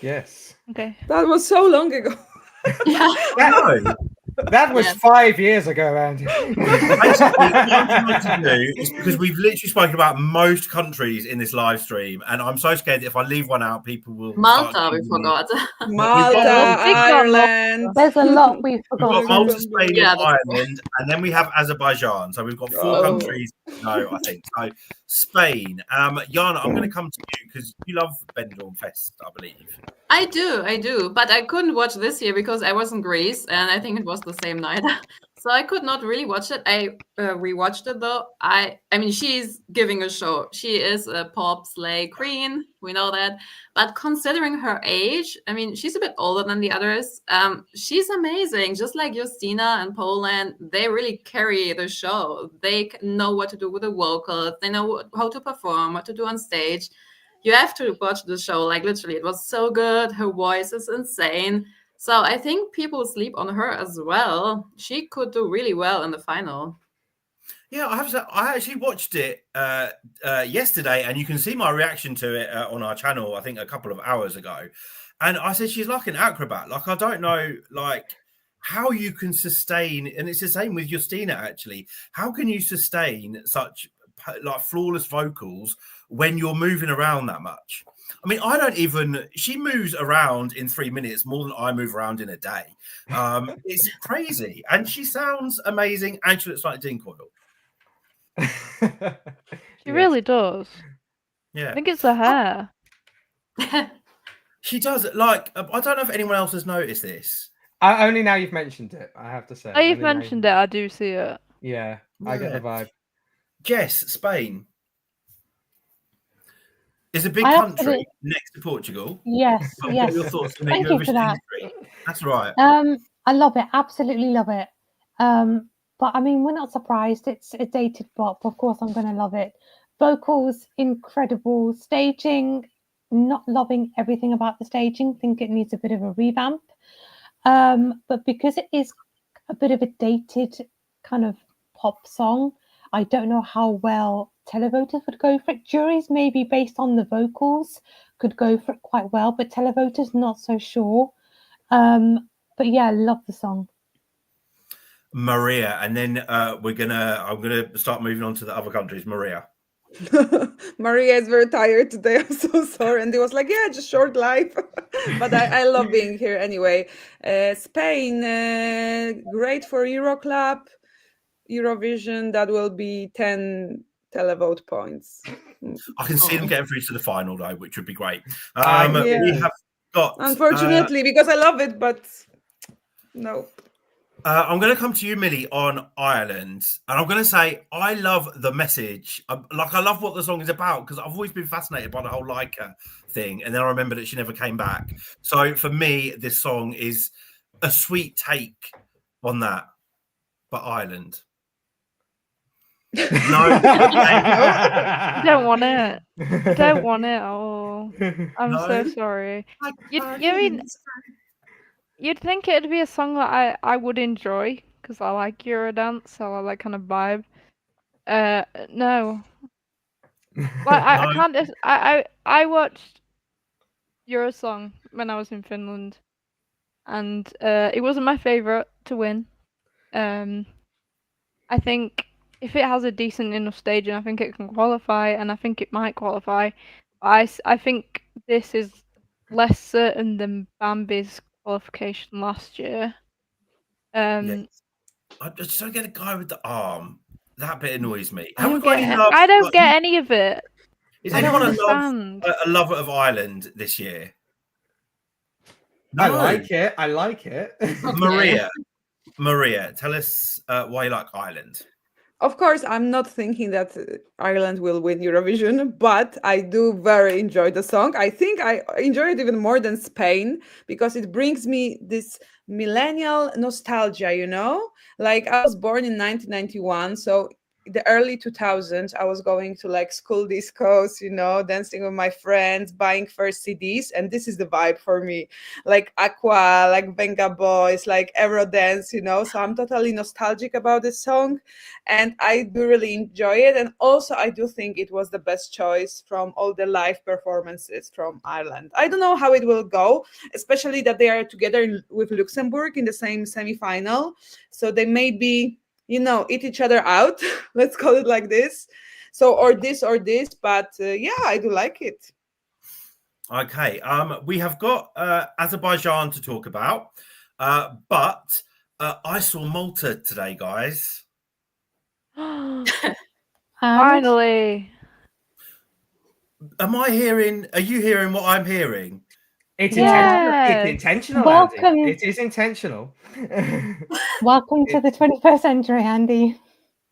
Yes. Okay. That was so long ago. Yeah. That was 5 years ago, Andy. Basically, what I'm trying to do is because we've literally spoken about most countries in this live stream, and I'm so scared that if I leave one out, people will. Malta, we forgot. Malta, Ireland. There's a lot we've We've forgotten. got Malta, Spain, Yeah, and Ireland, and then we have Azerbaijan. So we've got 4 countries. No, I think so. Spain. Jana, I'm going to come to you because you love Benidorm Fest, I believe. I do, but I couldn't watch this year because I was in Greece, and I think it was the same night. So I could not really watch it. I rewatched it though. I mean, she's giving a show. She is a pop slay queen. We know that. But considering her age, I mean, she's a bit older than the others. She's amazing. Just like Justina and Poland, they really carry the show. They know what to do with the vocals. They know how to perform, what to do on stage. You have to watch the show. Like literally, it was so good. Her voice is insane. So I think people sleep on her as well. She could do really well in the final. Yeah, I have to say, I actually watched it yesterday, and you can see my reaction to it on our channel, I think a couple of hours ago. And I said, she's like an acrobat. Like, I don't know, like, how you can sustain, and it's the same with Justina, actually. How can you sustain such, like, flawless vocals when you're moving around that much? I mean, she moves around in 3 minutes more than I move around in a day. It's crazy. And she sounds amazing, and she looks like Dean Coyle. She really does. Yeah. I think it's the hair. She does. Like, I don't know if anyone else has noticed this. Only now you've mentioned it, I have to say. Oh, you've Only now mentioned it. I do see it. Yeah, I get the vibe. Jess, Spain. It's a big I country absolutely- next to Portugal. Yes, What are yes. your thoughts on the Thank you for Eurovision that. industry? That's right. I love it. Absolutely love it. But I mean, we're not surprised. It's a dated pop. Of course, I'm going to love it. Vocals, incredible. Staging, not loving everything about the staging. Think it needs a bit of a revamp. But because it is a bit of a dated kind of pop song, I don't know how well televoters would go for it. Juries, maybe based on the vocals, could go for it quite well, but televoters, not so sure. But yeah, I love the song. Maria, and then I'm gonna start moving on to the other countries. Maria. Maria is very tired today. I'm so sorry. And it was like, yeah, just short life. But I love being here anyway. Spain, great for Euroclub. Eurovision, that will be 10 televote points. I can see them getting through to the final though, which would be great. Yeah. We have got Unfortunately, because I love it, but no. I'm going to come to you, Millie, on Ireland, and I'm going to say I love the message. I love what the song is about because I've always been fascinated by the whole Leica thing, and then I remember that she never came back. So for me, this song is a sweet take on that. But Ireland, no, Don't want it. Don't want it at all. I'm so No? sorry. You'd think it'd be a song that I would enjoy because I like Eurodance, so I like kind of vibe. No. Like I No. can't just I watched Eurosong when I was in Finland, and it wasn't my favorite to win. I think if it has a decent enough staging, I think it can qualify, and I think it might qualify. I think this is less certain than Bambi's qualification last year. Yeah. I just don't get a guy with the arm. That bit annoys me. I don't get any of it. Is I don't anyone understand. a lover of Ireland this year? I like it. I like it. Maria, tell us why you like Ireland. Of course, I'm not thinking that Ireland will win Eurovision, but I do very enjoy the song. I think I enjoy it even more than Spain because it brings me this millennial nostalgia, you know? Like I was born in 1991, so the early 2000s, I was going to like school discos, you know, dancing with my friends, buying first CDs, and this is the vibe for me. Like Aqua, like Venga Boys, like Eurodance, you know. So I'm totally nostalgic about this song, and I do really enjoy it. And also, I do think it was the best choice from all the live performances from Ireland. I don't know how it will go, especially that they are together with Luxembourg in the same semi-final, so they may be, you know, eat each other out. Let's call it like this. So, or this, but yeah, I do like it. Okay, we have got Azerbaijan to talk about, but I saw Malta today, guys. Finally. Are you hearing what I'm hearing? It's Yes. intentional. Welcome. Andy. It is intentional. Welcome to the 21st century, Andy.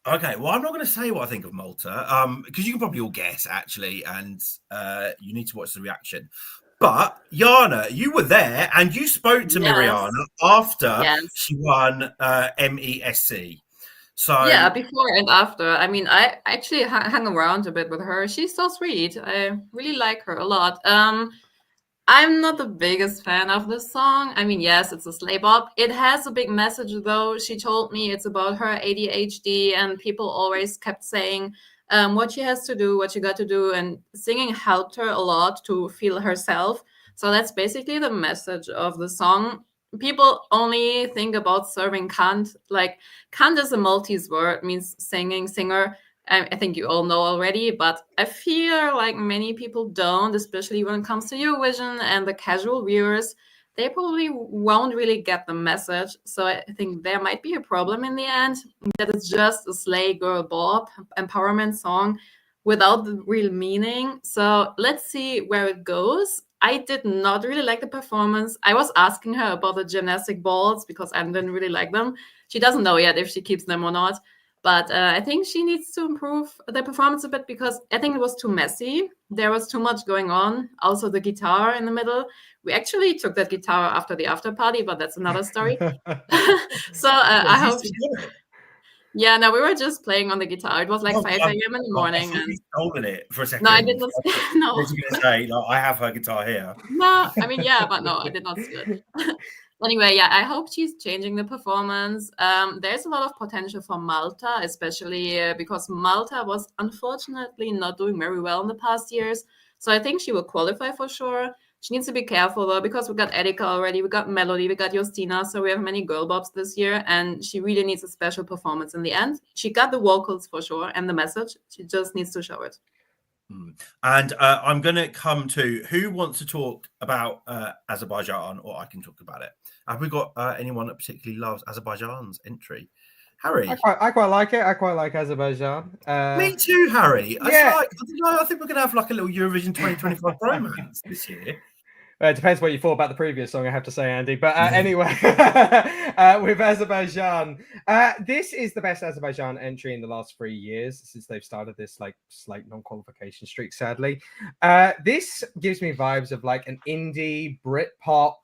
Okay, well, I'm not going to say what I think of Malta, because you can probably all guess, actually, and you need to watch the reaction. But, Jana, you were there, and you spoke to Mirjana after she won MESC. So yeah, before and after. I mean, I actually hung around a bit with her. She's so sweet. I really like her a lot. I'm not the biggest fan of this song. I mean, yes, it's a sleigh bop. It has a big message, though. She told me it's about her ADHD, and people always kept saying what she has to do, what she got to do, and singing helped her a lot to feel herself. So that's basically the message of the song. People only think about serving Kant. Like, Kant is a Maltese word, means singing, singer. I think you all know already, but I feel like many people don't, especially when it comes to Eurovision and the casual viewers. They probably won't really get the message. So I think there might be a problem in the end, that it's just a sleigh girl bop empowerment song without the real meaning. So let's see where it goes. I did not really like the performance. I was asking her about the gymnastic balls because I didn't really like them. She doesn't know yet if she keeps them or not. But I think she needs to improve the performance a bit because I think it was too messy. There was too much going on. Also, the guitar in the middle. We actually took that guitar after the after party, but that's another story. So I hope. Yeah, no, we were just playing on the guitar. It was like 5 a.m. in the morning. I've stolen it for a second. No, I did not. No. I was going to say, like, I have her guitar here. No, I mean, yeah, but no, I did not steal it. Anyway, yeah, I hope she's changing the performance. There's a lot of potential for Malta, especially because Malta was unfortunately not doing very well in the past years. So I think she will qualify for sure. She needs to be careful though, because we got Erika already, we got Melody, we got Justina, so we have many girl bobs this year, and she really needs a special performance in the end. She got the vocals for sure and the message. She just needs to show it. And I'm going to come to who wants to talk about Azerbaijan, or I can talk about it. Have we got anyone that particularly loves Azerbaijan's entry? Harry? I quite like it. I quite like Azerbaijan. Me too, Harry. Yeah. I don't know, I think we're going to have like a little Eurovision 2025 romance this year. It depends what you thought about the previous song, I have to say, Andy. But anyway, with Azerbaijan, this is the best Azerbaijan entry in the last 3 years since they've started this like slight non-qualification streak, sadly. This gives me vibes of like an indie Britpop,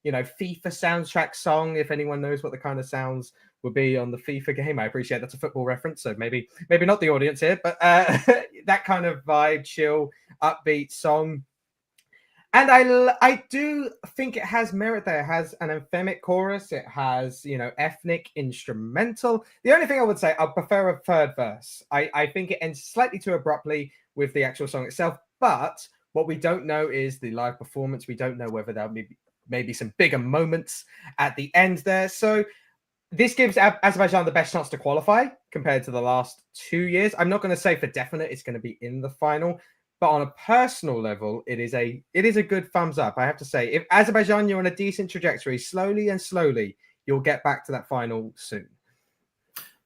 FIFA soundtrack song, if anyone knows what the kind of sounds would be on the FIFA game. I appreciate that's a football reference, so maybe not the audience here, but that kind of vibe, chill, upbeat song. And I do think it has merit there. It has an anthemic chorus. It has, ethnic instrumental. The only thing I would say, I prefer a third verse. I think it ends slightly too abruptly with the actual song itself. But what we don't know is the live performance. We don't know whether there'll be maybe some bigger moments at the end there. So this gives Azerbaijan the best chance to qualify compared to the last 2 years. I'm not going to say for definite it's going to be in the final. But on a personal level, it is a good thumbs up. I have to say, if Azerbaijan, you're on a decent trajectory, slowly, you'll get back to that final soon.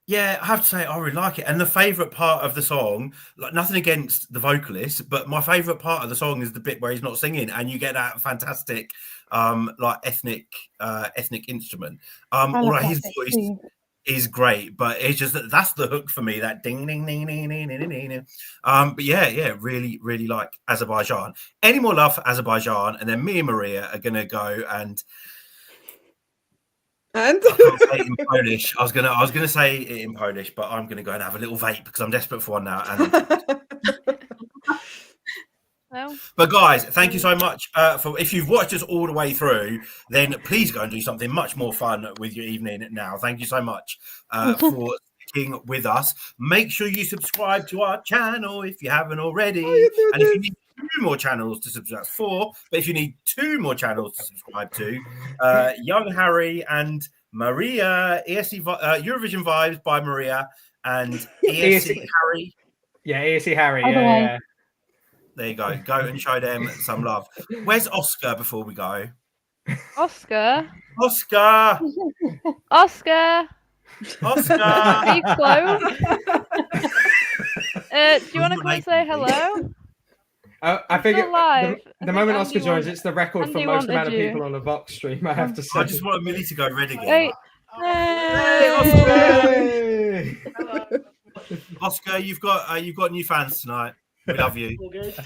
Yeah, I have to say, I really like it. And the favourite part of the song, like nothing against the vocalist, but my favourite part of the song is the bit where he's not singing, and you get that fantastic, like ethnic instrument. His voice is great, but it's just that's the hook for me, that ding ding ding ding ding ding ding. But yeah, really like Azerbaijan. Any more love for Azerbaijan, and then me and Maria are gonna go and I can't say it in Polish. I was gonna say it in Polish, but I'm gonna go and have a little vape because I'm desperate for one now. And but guys, thank you so much for if you've watched us all the way through, then please go and do something much more fun with your evening now. Thank you so much for sticking with us. Make sure you subscribe to our channel if you haven't already. And if you need 2 more channels to subscribe, 4, but if you need 2 more channels to subscribe to, Young Harry and Maria, Eurovision Vibes by Maria and ESC Harry. Yeah, ESC Harry. Okay. Yeah. There you go. Go and show them some love. Where's Oscar before we go? Oscar. Oscar. Oscar. Oscar. Are you close? Do you want to come and say hello? I think the moment Oscar Andy joins, it's the record for Andy most amount of wanted you. people on the Vox stream, I have to say. I just want Millie to go red again. Wait. Hey! Oscar, you've got new fans tonight. We love you.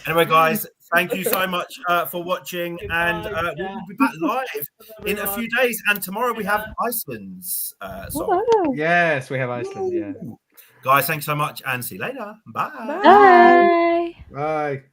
Anyway, guys, thank you so much for watching, and we'll be back live in a few days. And tomorrow we have Iceland's song. Yes, we have Iceland. Yeah. Guys, thanks so much, and see you later. Bye. Bye. Bye.